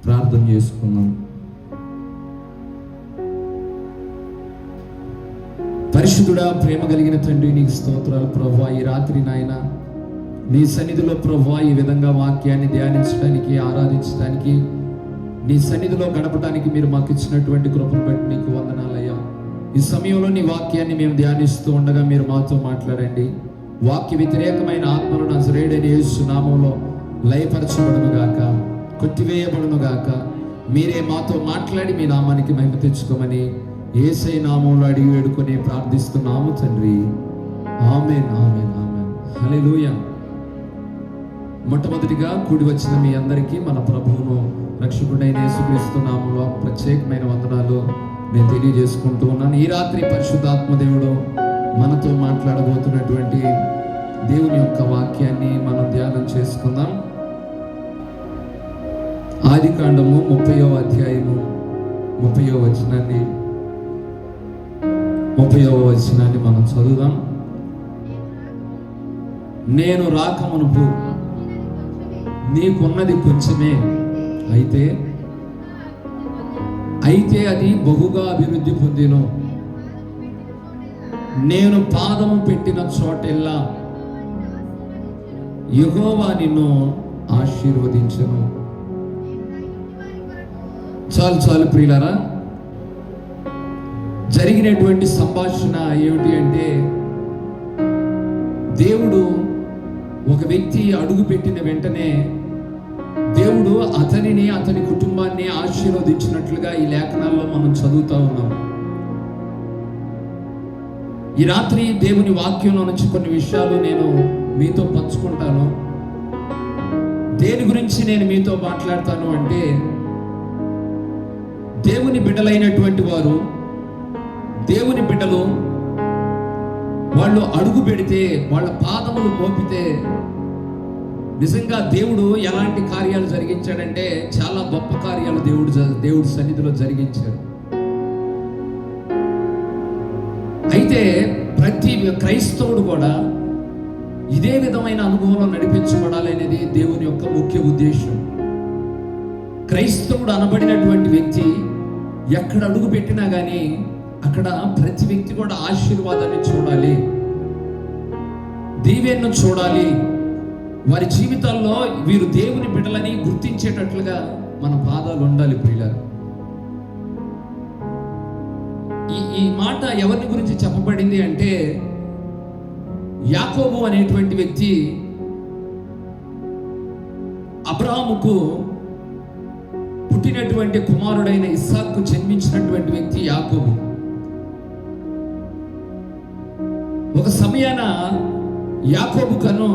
ప్రార్థన చేసుకుందాం. పరిశుద్ధుడా, ప్రేమ కలిగిన తండ్రి, నీకు స్తోత్రాలు ప్రభువా. ఈ రాత్రి నాయన నీ సన్నిధిలో ప్రభువా ఈ విధంగా వాక్యాన్ని ధ్యానించడానికి, ఆరాధించడానికి, నీ సన్నిధిలో గడపడానికి మీరు మాకు ఇచ్చినటువంటి కృపను బట్టి నీకు వందనాలయ్యా. ఈ సమయంలో నీ వాక్యాన్ని మేము ధ్యానిస్తూ ఉండగా మీరు మాతో మాట్లాడండి. వాక్య వ్యతిరేకమైన ఆత్మను నజరేయుడైన యేసు నామములో లయపరచబడును గాక, కొట్టివేయబడును గాక. మీరే మాతో మాట్లాడి మీ నామానికి మహిమ తెచ్చుకోమని యేసయ్య నామములో అడిగి వేడుకొని ప్రార్థిస్తున్నాము తండ్రి. ఆమేన్, ఆమేన్, ఆమేన్. హల్లెలూయా. మొట్టమొదటిగా కూడి వచ్చిన మీ అందరికీ మన ప్రభువును రక్షకుడైన యేసుక్రీస్తు నామములో ప్రత్యేకమైన వందనాలు నేను తెలియజేసుకుంటూ ఉన్నాను. ఈ రాత్రి పరిశుద్ధాత్మ దేవుడు మనతో మాట్లాడబోతున్నటువంటి దేవుని యొక్క వాక్యాన్ని మనం ధ్యానం చేసుకుందాం. ఆదికాండము 30వ అధ్యాయము 30వ వచనాన్ని మనం చదువుదాం. నేను రాకమునుపు నీకున్నది కొంచెమే, అయితే అది బహుగా అభివృద్ధి పొందిను. నేను పాదము పెట్టిన చోటెల్లా యెహోవా నిన్ను ఆశీర్వదించును. చాలు ప్రియులారా, జరిగినటువంటి సంభాషణ ఏమిటి అంటే, దేవుడు ఒక వ్యక్తి అడుగు పెట్టిన వెంటనే దేవుడు అతనిని, అతని కుటుంబాన్ని ఆశీర్వదించినట్లుగా ఈ లేఖనాల్లో మనం చదువుతా ఉన్నాం. ఈ రాత్రి దేవుని వాక్యంలో నుంచి కొన్ని విషయాలు నేను మీతో పంచుకుంటాను. దేని గురించి నేను మీతో మాట్లాడతాను అంటే, దేవుని బిడ్డలైనటువంటి వారు, దేవుని బిడ్డలు వాళ్ళు అడుగు పెడితే, వాళ్ళ పాదములు మోపితే నిజంగా దేవుడు ఎలాంటి కార్యాలు జరిగించాడంటే చాలా గొప్ప కార్యాలు దేవుడి సన్నిధిలో జరిగించాడు. అయితే ప్రతి క్రైస్తవుడు కూడా ఇదే విధమైన అనుభవంలో నడిపించబడాలి అనేది దేవుని యొక్క ముఖ్య ఉద్దేశం. క్రైస్తవుడు అనబడినటువంటి వ్యక్తి ఎక్కడ అడుగు పెట్టినా కానీ అక్కడ ప్రతి వ్యక్తి కూడా ఆశీర్వాదాన్ని చూడాలి, దీవెనను చూడాలి. వారి జీవితాల్లో వీరు దేవుని బిడ్డలని గుర్తించేటట్లుగా మన పాదాలు ఉండాలి ప్రియులారా. ఈ మాట ఎవరిని గురించి చెప్పబడింది అంటే, యాకోబు అనేటువంటి వ్యక్తి అబ్రాహాముకు పుట్టినటువంటి కుమారుడైన ఇస్సాకు జన్మించినటువంటి వ్యక్తి యాకోబు. ఒక సమయాన యాకోబు కను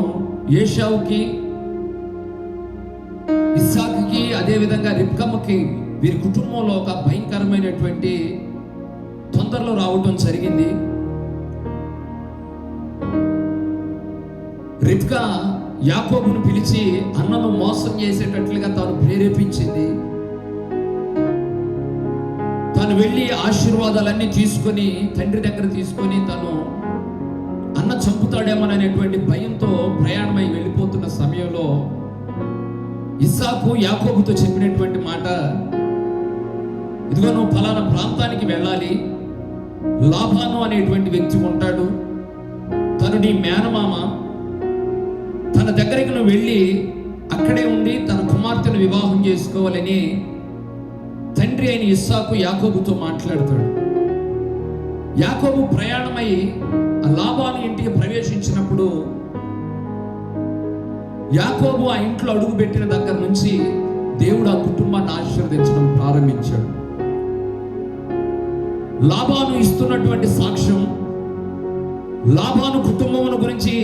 ఏశావుకి, ఇస్సాకుకి, అదేవిధంగా రిబ్కమ్మకి, వీరి కుటుంబంలో ఒక భయంకరమైనటువంటి తొందరలో రావటం జరిగింది. రిబ్కా యాకోబును పిలిచి అన్నను మోసం చేసేటట్లుగా తాను ప్రేరేపించింది. తాను వెళ్ళి ఆశీర్వాదాలన్నీ తీసుకొని తండ్రి దగ్గర తీసుకొని తను అన్న చంపుతాడేమోననేటువంటి భయంతో ప్రయాణమై వెళ్ళిపోతున్న సమయంలో ఇస్సాకు యాకోబుతో చెప్పినటువంటి మాట, ఇదిగో నువ్వు ఫలానా ప్రాంతానికి వెళ్ళాలి, లాబాను అనేటువంటి వ్యక్తి ఉంటాడు, తను నీ మేనమామ, తన దగ్గరికి నువ్వు వెళ్ళి అక్కడే ఉండి తన కుమార్తెను వివాహం చేసుకోవాలని తండ్రి అయిన ఇస్సాకు యాకోబుతో మాట్లాడతాడు. యాకోబు ప్రయాణమై ఆ లాబాను ఇంటికి ప్రవేశించినప్పుడు యాకోబు ఆ ఇంట్లో అడుగు పెట్టిన దగ్గర నుంచి దేవుడు ఆ కుటుంబాన్ని ఆశీర్వదించడం ప్రారంభించాడు. లాబాను ఇస్తున్నటువంటి సాక్ష్యం, లాబాను కుటుంబం గురించి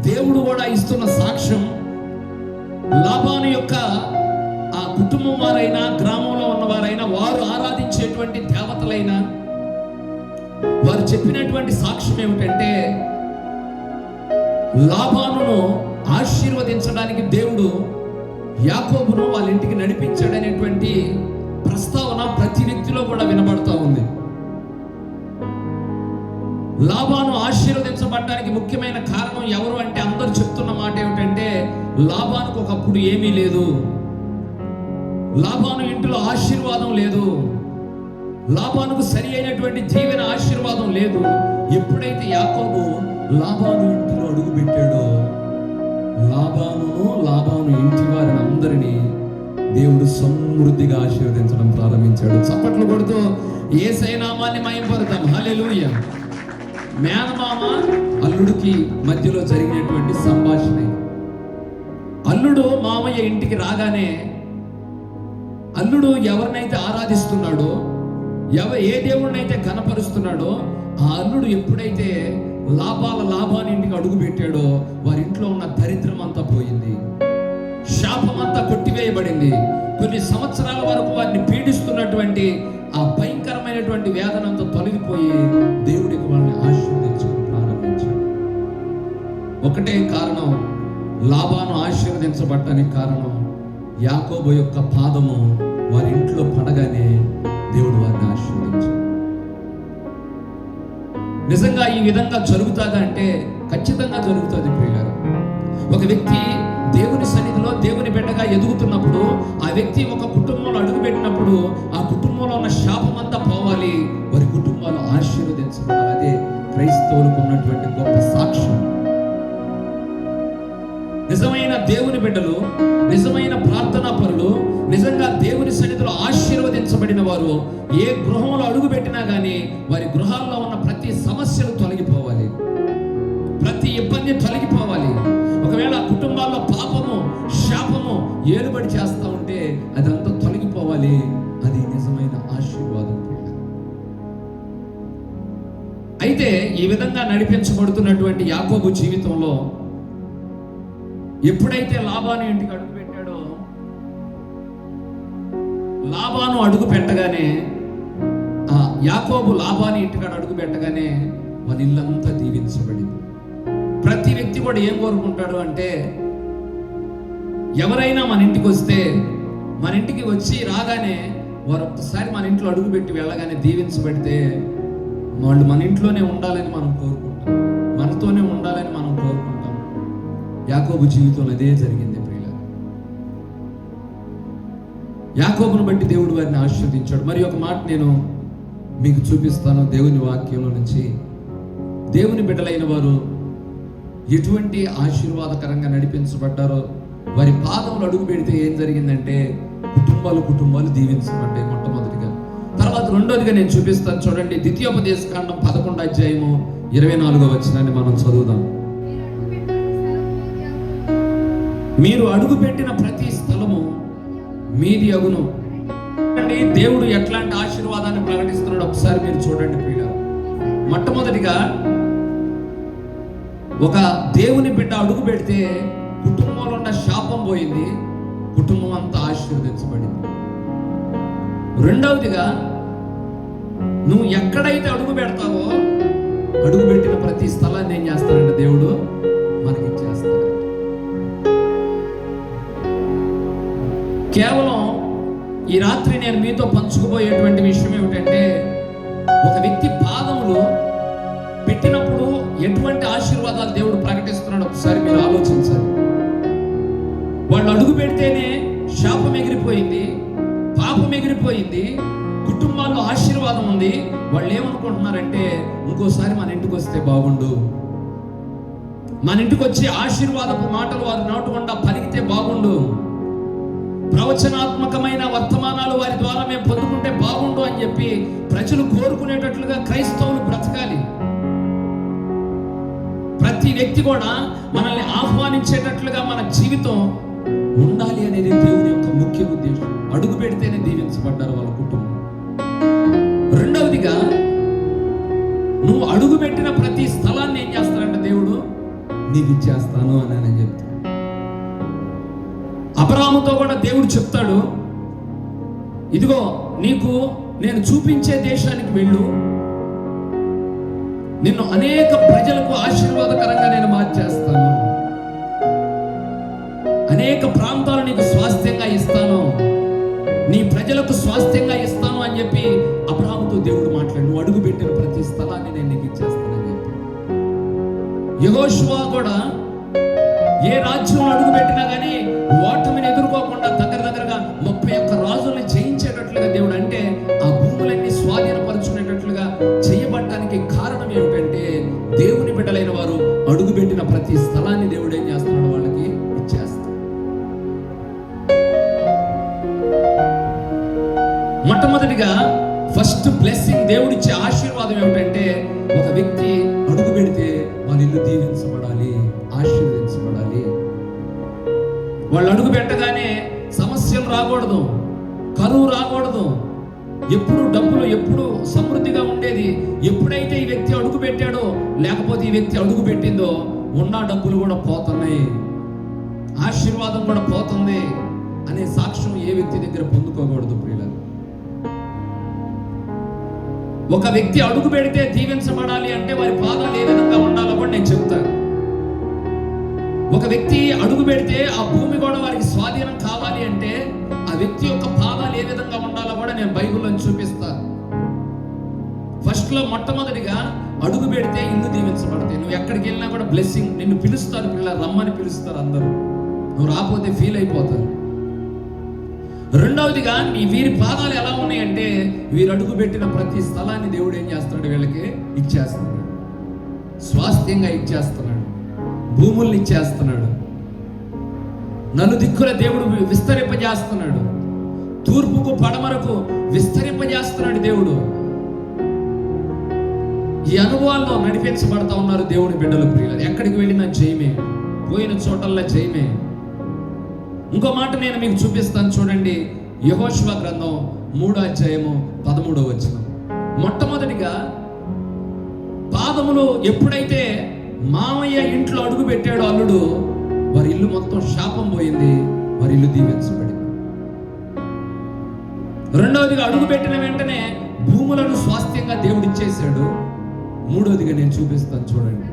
దేవుడు కూడా ఇస్తున్న సాక్ష్యం, లాబాను యొక్క ఆ కుటుంబం వారైనా, గ్రామంలో ఉన్నవారైనా, వారు ఆరాధించేటువంటి దేవతలైనా వారు చెప్పినటువంటి సాక్ష్యం ఏమిటంటే, లాబానును ఆశీర్వదించడానికి దేవుడు యాకోబును వాళ్ళ ఇంటికి నడిపించాడనేటువంటి ప్రస్తావన ప్రతి వ్యక్తిలో కూడా వినబడతా ఉంది. లాబాను ఆశీర్వదించబడడానికి ముఖ్యమైన కారణం ఎవరు అంటే, అందరూ చెప్తున్న మాట ఏమిటంటే, లాబానుకు ఒకప్పుడు ఏమీ లేదు, లాబాను ఇంటిలో ఆశీర్వాదం లేదు, లాబానుకు సరి అయినటువంటి దీవెన ఆశీర్వాదం లేదు. ఎప్పుడైతే యాకోబు లాబాను ఇంటిలో అడుగు పెట్టాడో లాబాను ఇంటి వారిని అందరినీ దేవుడు సమృద్ధిగా ఆశీర్వదించడం ప్రారంభించాడు. చప్పట్లు కొడుతూ యేసయ్య నామాన్ని మహిమపడతాం. హల్లెలూయా. మేనమామ అల్లుడికి మధ్యలో జరిగినటువంటి సంభాషణ. అల్లుడు మామయ్య ఇంటికి రాగానే అల్లుడు ఎవరినైతే ఆరాధిస్తున్నాడో, ఏ దేవుడినైతే కనపరుస్తున్నాడో, ఆ అల్లుడు ఎప్పుడైతే లాభాని ఇంటికి అడుగు పెట్టాడో వారింట్లో ఉన్న దరిద్రం అంతా పోయింది, శాపం అంతా కొట్టివేయబడింది. కొన్ని సంవత్సరాల వరకు వారిని పీడిస్తున్నటువంటి ఆ భయంకరమైనటువంటి వేదన అంతా తొలగిపోయి దేవుడికి వాళ్ళని ఆశీర్వదించడం ప్రారంభించాడు. ఒకటే కారణం, లాబాను ఆశీర్వదించబడటానికి కారణం యాకోబు యొక్క పాదము వారి ఇంట్లో పడగానే దేవుడు వారిని ఆశీర్వదించాడు. నిజంగా ఈ విధంగా జరుగుతుందా అంటే ఖచ్చితంగా జరుగుతుంది ప్రియులారా. ఒక వ్యక్తి దేవుని సన్నిధిలో దేవుని బిడ్డగా ఎదుగుతున్నప్పుడు, ఆ వ్యక్తి ఒక కుటుంబంలో అడుగుపెట్టినప్పుడు ఆ కుటుంబంలో ఉన్న శాపం అంతా పోవాలి, వారి కుటుంబాలు ఆశీర్వదించబడాలి. అదే క్రైస్తవులకు ఉన్నటువంటి గొప్ప సాక్ష్యం. నిజమైన దేవుని బిడ్డలు, నిజమైన ప్రార్థనా పరులు, నిజంగా దేవుని సన్నిధిలో ఆశీర్వదించబడిన వారు ఏ గృహంలో అడుగు పెట్టినా కానీ వారి గృహాల్లో ఉన్న ప్రతి సమస్యలు తొలగిపోవాలి, ప్రతి ఇబ్బంది తొలగిపోవాలి. ఒకవేళ కుటుంబాల్లో పాపము, శాపము ఏలుబడి చేస్తూ ఉంటే అదంతా తొలగిపోవాలి. అది నిజమైన ఆశీర్వాదం. అయితే ఈ విధంగా నడిపించబడుతున్నటువంటి యాకోబు జీవితంలో ఎప్పుడైతే లాబాను ఇంటికి అడుగు పెట్టాడో, లాబాను అడుగు పెట్టగానే, యాకోబు లాబాను ఇంటికాడ అడుగు పెట్టగానే వాళ్ళ ఇల్లంతా దీవించబడింది. ప్రతి వ్యక్తి కూడా ఏం కోరుకుంటాడు అంటే, ఎవరైనా మన ఇంటికి వస్తే, మన ఇంటికి వచ్చి రాగానే వారు ఒక్కసారి మన ఇంట్లో అడుగు పెట్టి వెళ్ళగానే దీవించబడితే వాళ్ళు మన ఇంట్లోనే ఉండాలని మనం కోరుకుంటాం, మనతోనే ఉండాలని మనం కోరుకుంటాం. యాకోబు జీవితంలో అదే జరిగింది ప్రియులారా. యాకోబును బట్టి దేవుడు వారిని ఆశీర్వదించాడు. మరి ఒక మాట నేను మీకు చూపిస్తాను దేవుని వాక్యంలో నుంచి. దేవుని బిడ్డలైన వారు ఎటువంటి ఆశీర్వాదకరంగా నడిపించబడ్డారో, వారి పాదములు అడుగు పెడితే ఏం జరిగిందంటే కుటుంబాలు దీవించబడ్డాయి మొట్టమొదటిగా. తర్వాత రెండోదిగా నేను చూపిస్తాను చూడండి. ద్వితీయోపదేశకాండం 11వ అధ్యాయము 24వ వచనాన్ని మనం చదువుదాం. మీరు అడుగు పెట్టిన ప్రతి స్థలము మీది అగును. దేవుడు ఎట్లాంటి ఆశీర్వాదాన్ని ప్రకటిస్తున్నాడు ఒకసారి మీరు చూడండి ప్రియులారా. మొట్టమొదటిగా ఒక దేవుని బిడ్డ అడుగు పెడితే కుటుంబంలో ఉన్న శాపం పోయింది, కుటుంబం అంతా ఆశీర్వదించబడింది. రెండవదిగా నువ్వు ఎక్కడైతే అడుగు పెడతావో అడుగు పెట్టిన ప్రతి స్థలాన్ని ఏం చేస్తాడంటే దేవుడు మనకి ఇచ్చేస్తాడు. కేవలం ఈ రాత్రి నేను మీతో పంచుకుపోయేటువంటి విషయం ఏమిటంటే, ఒక వ్యక్తి పాదములు పెట్టినప్పుడు ఎటువంటి ఆశీర్వాదాలు దేవుడు ప్రకటిస్తున్నాడు ఒకసారి మీరు ఆలోచించాలి. వాళ్ళు అడుగు పెడితేనే శాపం ఎగిరిపోయింది, పాపం ఎగిరిపోయింది, కుటుంబాల్లో ఆశీర్వాదం ఉంది. వాళ్ళు ఏమనుకుంటున్నారంటే ఇంకోసారి మన ఇంటికి వస్తే బాగుండు, మన ఇంటికి వచ్చి ఆశీర్వాదపు మాటలు వారి నోటి గుండా పలికితే బాగుండు, ప్రవచనాత్మకమైన వర్తమానాలు వారి ద్వారా మేము పొందుకుంటే బాగుండు అని చెప్పి ప్రజలు కోరుకునేటట్లుగా క్రైస్తవులు బ్రతకాలి. ప్రతి వ్యక్తి కూడా మనల్ని ఆహ్వానించేటట్లుగా మన జీవితం ఉండాలి అనేది దేవుని యొక్క ముఖ్య ఉద్దేశం. అడుగు పెడితేనే దీవించబడ్డారు వాళ్ళ కుటుంబం. రెండవదిగా నువ్వు అడుగు పెట్టిన ప్రతి స్థలాన్ని ఏం చేస్తాడంటే దేవుడు నీకు ఇచ్చేస్తాను అని ఆయన చెప్తాడు. అబ్రాహాముతో కూడా దేవుడు చెప్తాడు, ఇదిగో నీకు నేను చూపించే దేశానికి వెళ్ళు, నిన్ను అనేక ప్రజలకు ఆశీర్వాదకరంగా నేను మార్చేస్తాను, అనేక ప్రాంతాలు నీకు స్వాస్థ్యంగా ఇస్తాను, నీ ప్రజలకు స్వాస్థ్యంగా ఇస్తాను అని చెప్పి అబ్రాహాముతో దేవుడు మాట్లాడు. నువ్వు అడుగు పెట్టిన ప్రతి స్థలాన్ని నేను నీకు ఇచ్చేస్తానని చెప్పి. యెహోషువ కూడా ఏ రాజ్యంలో అడుగు పెట్టినా కానీ ఓటమిని ఎదుర్కోకుండా దగ్గరగా 31 మొట్టమొదటిగా ఫస్ట్ బ్లెస్సింగ్, దేవుడిచ్చే ఆశీర్వాదం ఏమిటంటే, ఒక వ్యక్తి అడుగు పెడితే వాళ్ళ ఇల్లు దీవించబడాలి, ఆశీర్వదించబడాలి. వాళ్ళు అడుగు పెట్టగానే సమస్యలు రాకూడదు, కరువు రాకూడదు, ఎప్పుడు డబ్బులు ఎప్పుడు సమృద్ధిగా ఉండేది. ఎప్పుడైతే ఈ వ్యక్తి అడుగు పెట్టాడో, లేకపోతే ఈ వ్యక్తి అడుగు పెట్టిందో, ఉన్న డబ్బులు కూడా పోతున్నాయి, ఆశీర్వాదం కూడా పోతుంది అనే సాక్ష్యం ఏ వ్యక్తి దగ్గర పొందుకోకూడదు ప్రియులారా. ఒక వ్యక్తి అడుగు పెడితే దీవించబడాలి అంటే వారి పాదాలు ఏ విధంగా ఉండాలో కూడా నేను చెప్తాను. ఒక వ్యక్తి అడుగు పెడితే ఆ భూమి కూడా వారికి స్వాధీనం కావాలి అంటే ఆ వ్యక్తి యొక్క పాదాలు ఏ విధంగా ఉండాలో కూడా నేను బైబిల్లో చూపిస్తాను. ఫస్ట్ లో మొట్టమొదటిగా అడుగు పెడితే ఇల్లు దీవించబడతాయి. నువ్వు ఎక్కడికి వెళ్ళినా కూడా బ్లెస్సింగ్, నిన్ను పిలుస్తారు పిల్లలు, రమ్మని పిలుస్తారు అందరూ, నువ్వు రాకపోతే ఫీల్ అయిపోతారు. రెండవదిగా వీరి పాదాలు ఎలా ఉన్నాయంటే, వీరు అడుగు పెట్టిన ప్రతి స్థలాన్ని దేవుడు ఏం చేస్తున్నాడు, వీళ్ళకి ఇచ్చేస్తున్నాడు, స్వాస్థ్యంగా ఇచ్చేస్తున్నాడు, భూముల్ని ఇచ్చేస్తున్నాడు, నలుదిక్కుల దేవుడు విస్తరింపజేస్తున్నాడు, తూర్పుకు పడమరకు విస్తరింపజేస్తున్నాడు దేవుడు. ఈ అనుభవాల్లో నడిపించబడతా ఉన్నారు దేవుని బిడ్డలు ప్రియులు. ఎక్కడికి వెళ్ళినా జయమే, పోయిన చోటల్లా జయమే. ఇంకో మాట నేను మీకు చూపిస్తాను చూడండి. యెహోషువ గ్రంథం 3:13 మొట్టమొదటిగా పాదములు ఎప్పుడైతే మామయ్య ఇంట్లో అడుగు పెట్టాడో అల్లుడు, వారి ఇల్లు మొత్తం శాపం పోయింది, వారి ఇల్లు దీవించబడింది. రెండవదిగా అడుగు పెట్టిన వెంటనే భూములను స్వాస్థ్యంగా దేవుడు ఇచ్చేశాడు. మూడవదిగా నేను చూపిస్తాను చూడండి.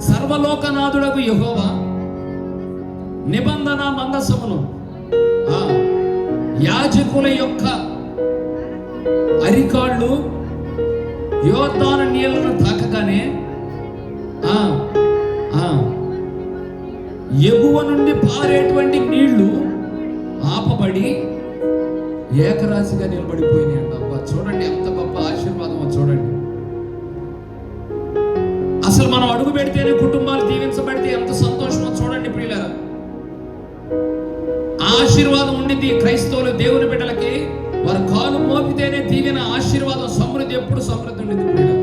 సర్వలోకనాథుడకు యెహోవా నిబంధన మందసమును యాజకుల యొక్క అరికాళ్ళు యోర్దాను నీళ్లను తాకగానే ఎగువ నుండి పారేటువంటి నీళ్లు ఆపబడి ఏకరాశిగా నిలబడిపోయినాయి అంట. చూడండి ఎంత గొప్ప ఆశీర్వాదమో చూడండి. అసలు మనం అడుగు పెడితేనే కుటుంబాలు దీవించబడితే ఎంత సంతోషమో చూడండి ప్రియులారా. ఆశీర్వాదం ఉండింది క్రైస్తవులు దేవుని బిడ్డలకి, వారు కాలు మోపితేనే దీవెన, ఆశీర్వాదం, సమృద్ధి, ఎప్పుడు సమృద్ధి ఉండింది ప్రియులారా.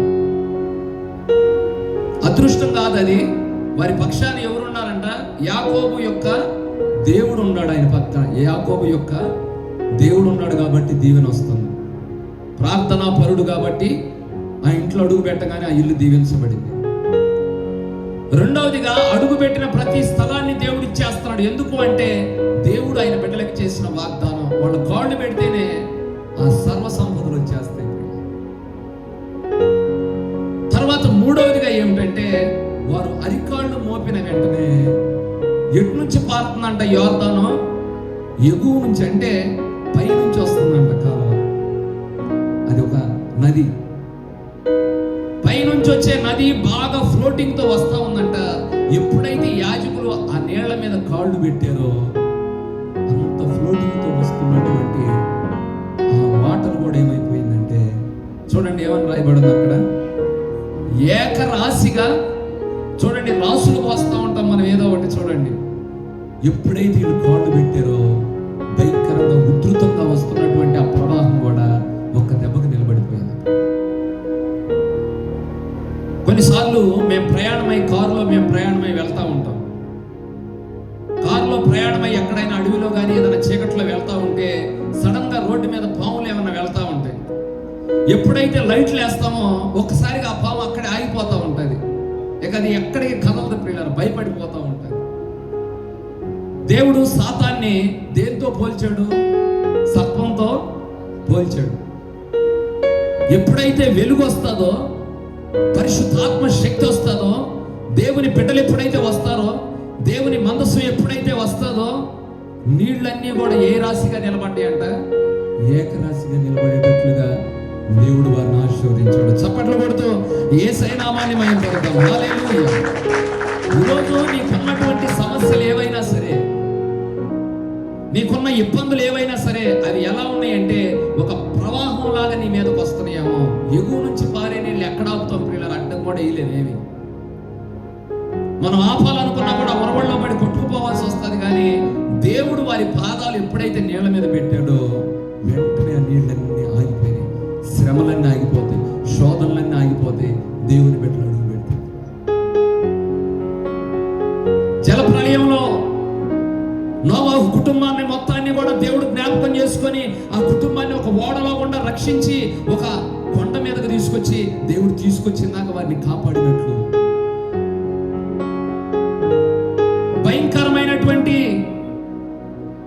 అదృష్టం కాదు అది, వారి పక్షాన ఎవరున్నారంట, యాకోబు యొక్క దేవుడు ఉన్నాడు ఆయన పక్కన. యాకోబు యొక్క దేవుడు ఉన్నాడు కాబట్టి దీవెన వస్తుంది. ప్రార్థనా పరుడు కాబట్టి ఆ ఇంట్లో అడుగు పెట్టగానే ఆ ఇల్లు దీవించబడింది. రెండవదిగా అడుగు పెట్టిన ప్రతి స్థలాన్ని దేవుడు ఇచ్చేస్తున్నాడు. ఎందుకు అంటే దేవుడు ఆయన బిడ్డలకు చేసిన వాగ్దానం. వాళ్ళు కాళ్ళు పెడితేనే ఆ సర్వ సంపదలు వచ్చేస్తాయి. తర్వాత మూడవదిగా ఏమిటంటే, వారు అరికాళ్ళు మోపిన వెంటనే ఎటు నుంచి పారుతుందంట యోర్దాను, ఎగువ నుంచి, అంటే పై నుంచి వస్తుందంట కాలువ. అది ఒక నది, పైనుంచి వచ్చే నది బాగా ఫ్లోటింగ్ తో వస్తా ఉందంట. ఎప్పుడైతే యాజకులు ఆ నీళ్ల మీద కాళ్ళు పెట్టారో అంత ఫ్లోటింగ్ తో వస్తున్నటువంటి ఆ వాటర్ కూడా ఏమైపోయిందంటే, చూడండి ఏమని రాయబడింది అక్కడ, ఏకరాశిగా. చూడండి రాసులకు వస్తూ ఉంటాం మనం ఏదో ఒకటి, చూడండి ఎప్పుడైతే వీళ్ళు కాళ్ళు పెట్టారో భయంకరంగా ఉధృతంగా వస్తున్నటువంటి ఆ ప్రవాహం కూడా ఒక్క దెబ్బకు నిలబడిపోయింది. కొన్నిసార్లు మేము కారులో ప్రయాణమై వెళ్తా ఉంటాం. కారులో ప్రయాణమై ఎక్కడైనా అడవిలో కానీ ఏదైనా చీకట్లో వెళ్తా ఉంటే సడన్ గా రోడ్డు మీద పాములు ఏమన్నా వెళ్తా ఉంటాయి. ఎప్పుడైతే లైట్లు వేస్తామో ఒక్కసారిగా ఆ పాము అక్కడే ఆగిపోతూ ఉంటుంది. ఇక అది ఎక్కడికి కదలదు ప్రియులారా, భయపడిపోతూ ఉంటుంది. దేవుడు సాతాన్ని దేంతో పోల్చాడు, సర్పంతో పోల్చాడు. ఎప్పుడైతే వెలుగు వస్తుందో, పరిశుద్ధాత్మ శక్తి వస్తుందో, దేవుని బిడ్డలు ఎప్పుడైతే వస్తారో, దేవుని మందస్సు ఎప్పుడైతే వస్తుందో, నీళ్ళన్నీ కూడా ఏ రాశిగా నిలబడ్డాయి అంట, ఏకరాశిగా నిలబడేటట్లుగా దేవుడు వారిని ఆశీర్వదించాడు. చప్పట్లు కొడుతూ యేసయ్య నామాన్ని మహిమపడదాం. హల్లెలూయా. ఈరోజు నీకున్నటువంటి సమస్యలు ఏవైనా సరే, నీకున్న ఇబ్బందులు ఏవైనా సరే, అవి ఎలా ఉన్నాయంటే ఒక ప్రవాహం లాగా నీ మీదకి వస్తున్నాయేమో. ఎగువ నుంచి పారే నీళ్ళు ఎక్కడ ఆపుతాం ప్రియులారా, అడ్డం కూడా వేయలేమేమి. మనం ఆపాలనుకున్నా కూడా వరవల్లో పడి కొట్టుకుపోవాల్సి వస్తుంది. కానీ దేవుడు వారి పాదాలు ఎప్పుడైతే నీళ్ల మీద పెట్టాడో శ్రమలన్నీ ఆగిపోతాయి, శోధనలన్నీ ఆగిపోతాయి. దేవుని బిడ్డలు అడుగు పెడతారు. జల ప్రళయంలో నోవాహు కుటుంబాన్ని మొత్తాన్ని కూడా దేవుడు జ్ఞాపకం చేసుకొని ఆ కుటుంబాన్ని ఒక ఓడలో గుండా రక్షించి ఒక కొండ మీదకి తీసుకొచ్చి దేవుడు తీసుకొచ్చిందాక వారిని కాపాడినట్లు భయంకరమైనటువంటి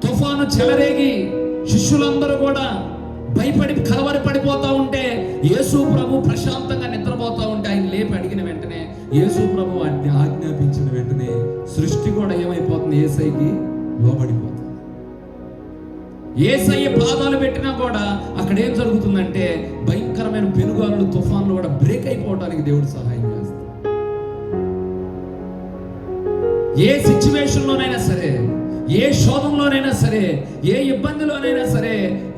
తుఫాను చెలరేగి శిష్యులందరూ కూడా భయపడి కలవరి పడిపోతా ఉంటే యేసు ప్రభు ప్రశాంతంగా నిద్రపోతా ఉంటే ఆయన లేపి అడిగిన వెంటనే యేసు ప్రభు వాటిని ఆజ్ఞాపించిన వెంటనే సృష్టి కూడా ఏమైపోతుంది? యేసయ్యకి లోబడిపోతుంది. యేసయ్య పాదాలు పెట్టినా కూడా అక్కడ ఏం జరుగుతుందంటే భయంకరమైన పెనుగాలులు, తుఫాన్లు కూడా బ్రేక్ అయిపోవడానికి దేవుడు సహాయం చేస్తాడు. ఏ సిచ్యువేషన్లోనైనా సరే, ఏ శోధంలోనైనా సరే, ఏ ఇబ్బందిలోనైనా సరే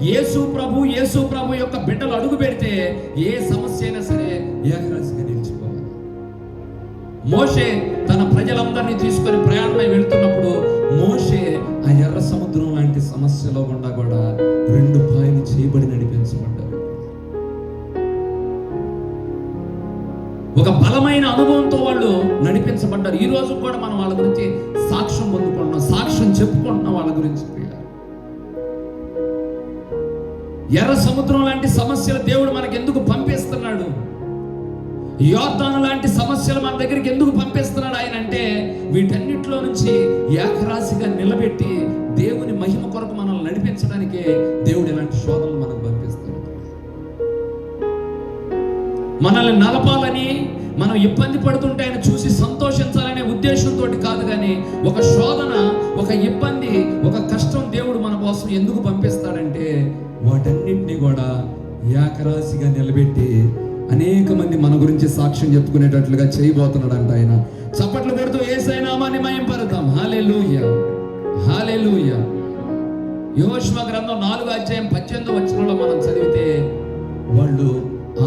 యేసు ప్రభు యొక్క బిడ్డలు అడుగు పెడితే ఏ సమస్య అయినా సరే ఏకరాశిగా నిలిచిపోవాలి. మోషే తన ప్రజలందరినీ తీసుకొని ప్రయాణమై వెళ్తున్నప్పుడు మోషే ఆ ఎర్ర సముద్రం లాంటి సమస్యలో గుండా కూడా 2 పాయలు చేయబడి నడిపించబడ్డారు. ఒక బలమైన అనుభవంతో వాళ్ళు నడిపించబడ్డారు. ఈ రోజు కూడా మనం వాళ్ళ గురించి సాక్ష్యం పొందుకుంటున్నాం, సాక్ష్యం చెప్పుకుంటున్నాం వాళ్ళ గురించి. ఎర్ర సముద్రం లాంటి సమస్యలు దేవుడు మనకు ఎందుకు పంపిస్తున్నాడు? యోర్దాను లాంటి సమస్యలు మన దగ్గరికి ఎందుకు పంపిస్తున్నాడు ఆయన అంటే వీటన్నిటిలో నుంచి ఏకరాశిగా నిలబెట్టి దేవుని మహిమ కొరకు మనల్ని నడిపించడానికే దేవుడు ఇలాంటి శోధనలు మనకు పంపిస్తాడు. మనల్ని నలపాలని, మనం ఇబ్బంది పడుతుంటే ఆయన చూసి సంతోషించాలనే ఉద్దేశంతో కాదు, కానీ ఒక శోధన, ఒక ఇబ్బంది, ఒక కష్టం దేవుడు మన కోసం ఎందుకు పంపిస్తాడంటే వాటన్నింటినీ కూడా ఏకరాశిగా నిలబెట్టి అనేక మంది మన గురించి సాక్ష్యం చెప్పుకునేటట్లుగా చేయబోతున్నాడంట ఆయన. చప్పట్లు కొడుతూ యేసయ్య నామాన్ని మహింపరుద్దాం. హల్లెలూయా, హల్లెలూయా. యెహోషువ గ్రంథం 4:18 మనం చదివితే వాళ్ళు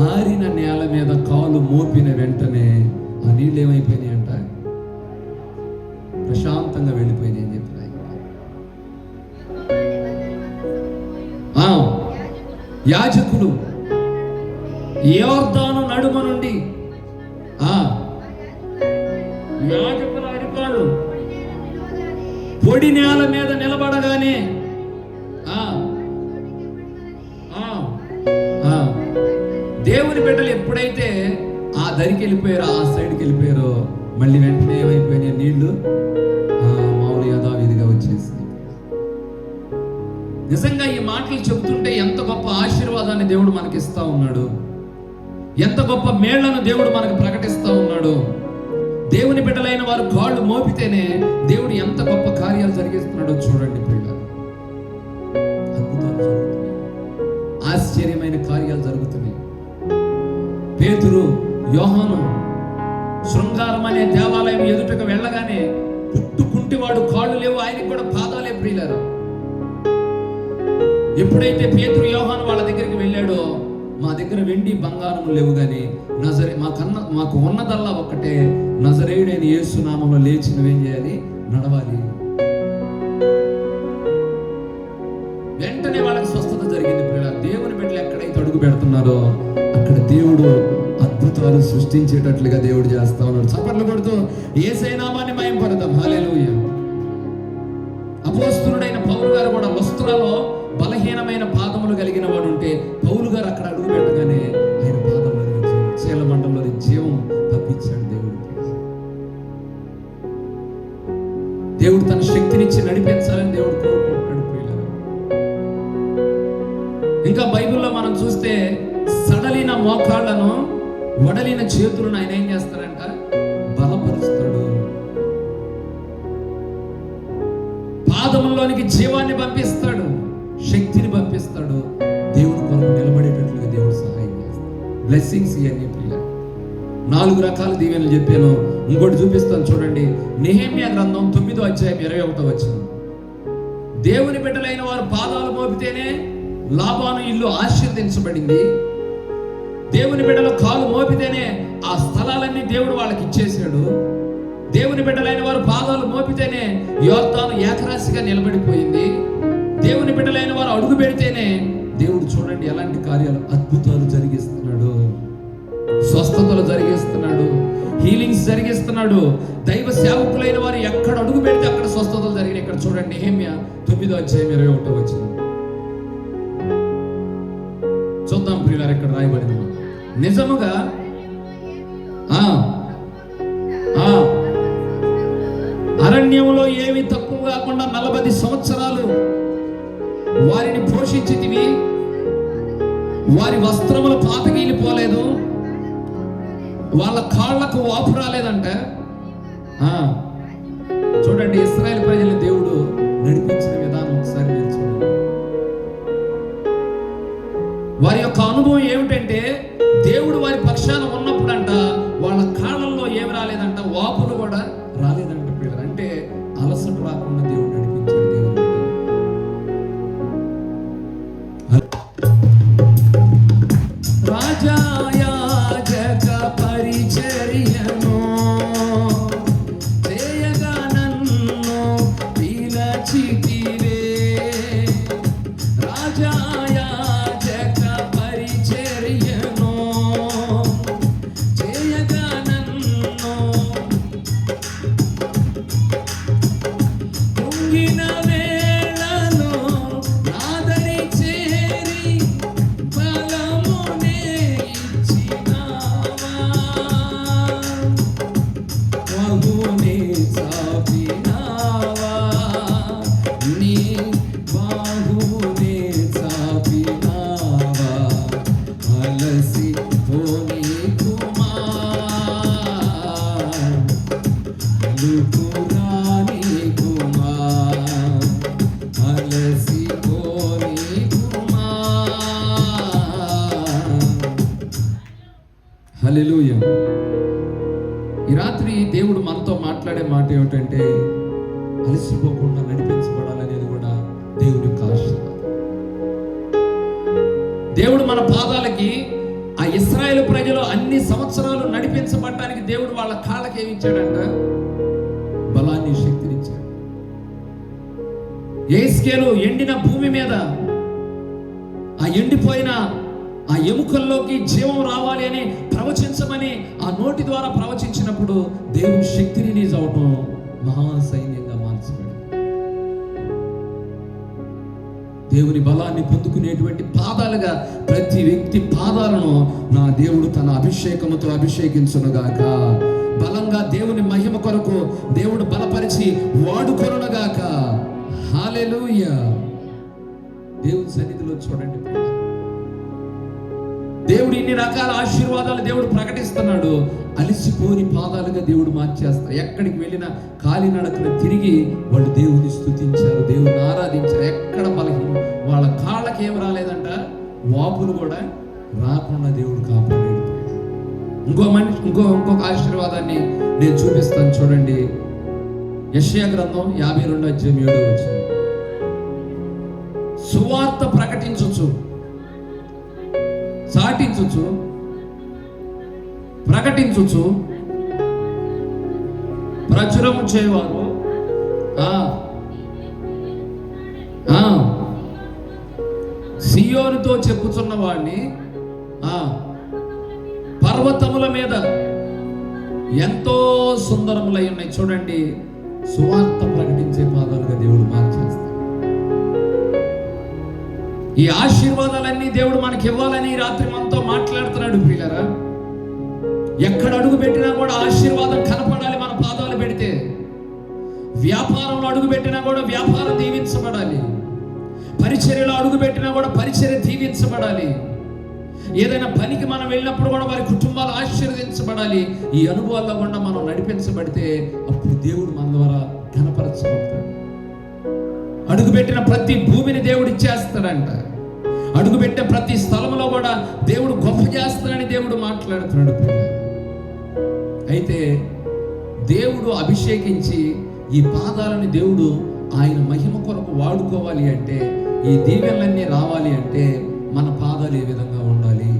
ఆరిన నేల మీద కాలు మోపిన వెంటనే ఆ నీళ్ళు ఏమైపోయినాయి అంట? ప్రశాంతంగా వెళ్ళిపోయినాయి అని చెప్పి యాజకులు యోర్దాను నడుమ నుండి యాజకుల అరికాలు పొడి నేల మీద నిలబడగానే దేవుని బిడ్డలు ఎప్పుడైతే ఆ దరికి వెళ్ళిపోయారో, ఆ సైడ్కి వెళ్ళిపోయారో మళ్ళీ వెంటనే ఏమైపోయినాయి? నీళ్లు మామూలు యథావిధిగా వచ్చేసి. నిజంగా ఈ మాటలు చెబుతుంటే ఎంత గొప్ప ఆశీర్వాదాన్ని దేవుడు మనకి ఇస్తా ఉన్నాడు, ఎంత గొప్ప మేళ్లను దేవుడు మనకు ప్రకటిస్తా ఉన్నాడు. దేవుని బిడ్డలైన వారు కాళ్ళు మోపితేనే దేవుడు ఎంత గొప్ప కార్యాలు జరిగిస్తున్నాడో చూడండి పిల్లలు. అద్భుతాలు జరుగుతున్నాయి, ఆశ్చర్యమైన కార్యాలు జరుగుతున్నాయి. పేతురు, యోహాను శృంగారం అనే దేవాలయం ఎదుటకు వెళ్ళగానే పుట్టుకుంటివాడు, కాళ్ళు లేవు, ఆయనకి కూడా పాదాలే ప్రియులారు. ఎప్పుడైతే పేతురు, యోహాను వాళ్ళ దగ్గరికి వెళ్ళాడో, మా దగ్గర వెండి బంగారం లేవు కానీ మాకు ఉన్నదల్లా ఒక్కటే, నజరేయుడైన యేసు నామంలో లేచి నువ్వేం చేయాలి? నడవాలి. వెంటనే వాళ్ళకి స్వస్థత జరిగింది. దేవుని బిడ్డలు ఎక్కడైతే అడుగు పెడుతున్నారో అక్కడ దేవుడు అద్భుతాలు సృష్టించేటట్లుగా దేవుడు చేస్తా ఉన్నాడు. చప్పట్లు కొడుతూ యేసయ్య నామాన్ని మహింపరుద్దాం. హల్లెలూయా. అపోస్తలుడైన పౌలు గారు కూడా లుస్త్రాలో బలహీనమైన పాదములు కలిగిన వాడు ఉంటే పౌలు గారు అక్కడ అడుగు పెట్టగానే ఆయన పాదంలో చీలమండలో జీవం తప్పించాడు. దేవుడు తన శక్తినిచ్చి నడిపించాలని దేవుడు కోరుకుంటున్నాడు. ఇంకా బైబిల్లో మనం చూస్తే సడలిన మోకాళ్లను, వడలిన చేతులను ఆయన ఏం చేస్తాడంట? బలపరుస్తాడు. పాదముల్లోనికి జీవాన్ని పంపిస్తాడు, శక్తిని పంపిస్తాడు. దేవుడు కొరకు నిలబడేటట్లుగా దేవుడు సహాయం చేస్తాడు. బ్లెస్సింగ్స్ ఇవన్నీ పిల్లలు. 4 రకాల దీవెనలు చెప్పాను. ఇంకోటి చూపిస్తాను చూడండి. నెహెమ్యా గ్రంథం 9:21. దేవుని బిడ్డలైన వారు పాదాలు మోపితేనే లాబాను ఇల్లు ఆశీర్వదించబడింది. దేవుని బిడ్డలు కాలు మోపితేనే ఆ స్థలాలన్నీ దేవుడు వాళ్ళకి ఇచ్చేశాడు. దేవుని బిడ్డలైన వారు పాదాలు మోపితేనే యోర్దాను ఏకరాశిగా నిలబడిపోయింది. దేవుని బిడ్డలైన వారు అడుగు పెడితేనే దేవుడు చూడండి ఎలాంటి కార్యాలు, అద్భుతాలు జరిగిస్తున్నాడు, స్వస్థతలు జరిగిస్తున్నాడు, హీలింగ్స్ జరిగిస్తున్నాడు. దైవ సేవకులైన వారు ఎక్కడ అడుగు పెడితే అక్కడ స్వస్థతలు జరిగినాయి. ఇక్కడ చూడండి నెహెమ్యా 9:21 చూద్దాం ప్రియులారా. ఇక్కడ రాయబడింది నిజముగా అరణ్యంలో ఏమి తక్కువ కాకుండా 40 సంవత్సరాలు వారిని పోషించితివి, వారి వస్త్రములు పాతగిలిపోలేదు, వాళ్ళ కాళ్లకు వాపు రాలేదంట. చూడండి ఇశ్రాయేలు ప్రజలు దేవుడు నడిపించిన విధానం ఒకసారి మీరు చూడండి. వారి యొక్క అనుభవం ఏమిటంటే దేవుడు వారి పక్షాన ఉన్నప్పుడంట వాళ్ళ కాళ్ళల్లో ఏమి రాలేదంట, వాపులు కూడా రాలేదంట. పిల్లలు అంటే అలసట రాకుండా దేవుడు నడిపించాడు. దేవుడు రాజాయాజక పరిచర్యను చేయగా నన్ను పిలచితివే, రాజాయాజక పరిచర్యను చేయగా నన్ను పొంగిన వేళలో నాదరి చేరి బలమునే ఇచ్చినావా, బాహునే చాపినావా, నీ బాహునే చాపినావా, అలసి పోనీ కుమార్, అలుకురాని కుమార్, అలసి పోనీ కుమార్. హల్లెలూయా. ఈ రాత్రి దేవుడు మనతో మాట్లాడే మాట ఏమిటంటే అలసిపోకుండా నడిపించబడాలనేది కూడా దేవుడి యొక్క ఆశీర్వాదం. దేవుడు మన పాదాలకి ఆ ఇశ్రాయేలు ప్రజలు అన్ని సంవత్సరాలు నడిపించబడటానికి దేవుడు వాళ్ళ కాళ్ళకి ఏమి ఇచ్చాడంట, బలాన్ని, శక్తిని ఇచ్చాడు. యెహెజ్కేలు ఎండిన భూమి మీద ఆ ఎండిపోయిన ఆ ఎముకల్లోకి జీవం రావాలి అని ప్రవచించమని ఆ నోటి ద్వారా ప్రవచించినప్పుడు దేవుని శక్తి రిలీజ్ అవటం మహాసైన్యంగా మార్చబడింది. దేవుని బలాన్ని పొందుకునేటువంటి పాదాలుగా ప్రతి వ్యక్తి పాదాలను నా దేవుడు తన అభిషేకముతో అభిషేకించునుగాక. బలంగా దేవుని మహిమ కొరకు దేవుడు బలపరిచి వాడుకొనుగాక. హల్లెలూయా. దేవుని సన్నిధిలో చూడండి, దేవుడు ఇన్ని రకాల ఆశీర్వాదాలు దేవుడు ప్రకటిస్తున్నాడు. అలిసిపోని పాదాలుగా దేవుడు మార్చేస్తాడు. ఎక్కడికి వెళ్ళినా కాలినడకన తిరిగి వాళ్ళు దేవుని స్తుతించారు, దేవుని ఆరాధించారు. ఎక్కడ బలహీన వాళ్ళ కాళ్ళకి ఏం రాలేదంట, వాపులు కూడా రాకుండా దేవుడు కాపాడాడు. ఇంకొక ఆశీర్వాదాన్ని నేను చూపిస్తాను చూడండి. యెషయా గ్రంథం 52:7 సువార్త ప్రకటించొచ్చు, చాటించొచ్చు, ప్రకటించొచ్చు, ప్రచురం చేయవారు సియోనుతో చెప్పుచున్న వాడిని పర్వతముల మీద ఎంతో సుందరములై ఉన్నాయి. చూడండి, సువార్త ప్రకటించే పాదాలుగా దేవుడు మార్చేస్తాడు. ఈ ఆశీర్వాదాలన్నీ దేవుడు మనకి ఇవ్వాలని రాత్రి మనతో మాట్లాడుతున్నాడు. ప్రియులారా, ఎక్కడ అడుగు పెట్టినా కూడా ఆశీర్వాదం కనపడాలి. మన పాదాలు పెడితే వ్యాపారంలో అడుగు పెట్టినా కూడా వ్యాపారం దీవించబడాలి. పరిచర్యలో అడుగు పెట్టినా కూడా పరిచర్య దీవించబడాలి. ఏదైనా పనికి మనం వెళ్ళినప్పుడు కూడా వారి కుటుంబాలు ఆశీర్వదించబడాలి. ఈ అనుభవాల్లో కూడా మనం నడిపించబడితే అప్పుడు దేవుడు మన ద్వారా ఘనపరచబడతాడు. అడుగుపెట్టిన ప్రతి భూమిని దేవుడు ఇచ్చేస్తాడంట. అడుగుపెట్టిన ప్రతి స్థలంలో కూడా దేవుడు గొప్ప చేస్తాడని దేవుడు మాట్లాడుతున్నాడు. అయితే దేవుడు అభిషేకించి ఈ పాదాలని దేవుడు ఆయన మహిమ కొరకు వాడుకోవాలి అంటే, ఈ దీవెనలన్నీ రావాలి అంటే మన పాదాలు ఏ విధంగా ఉండాలి,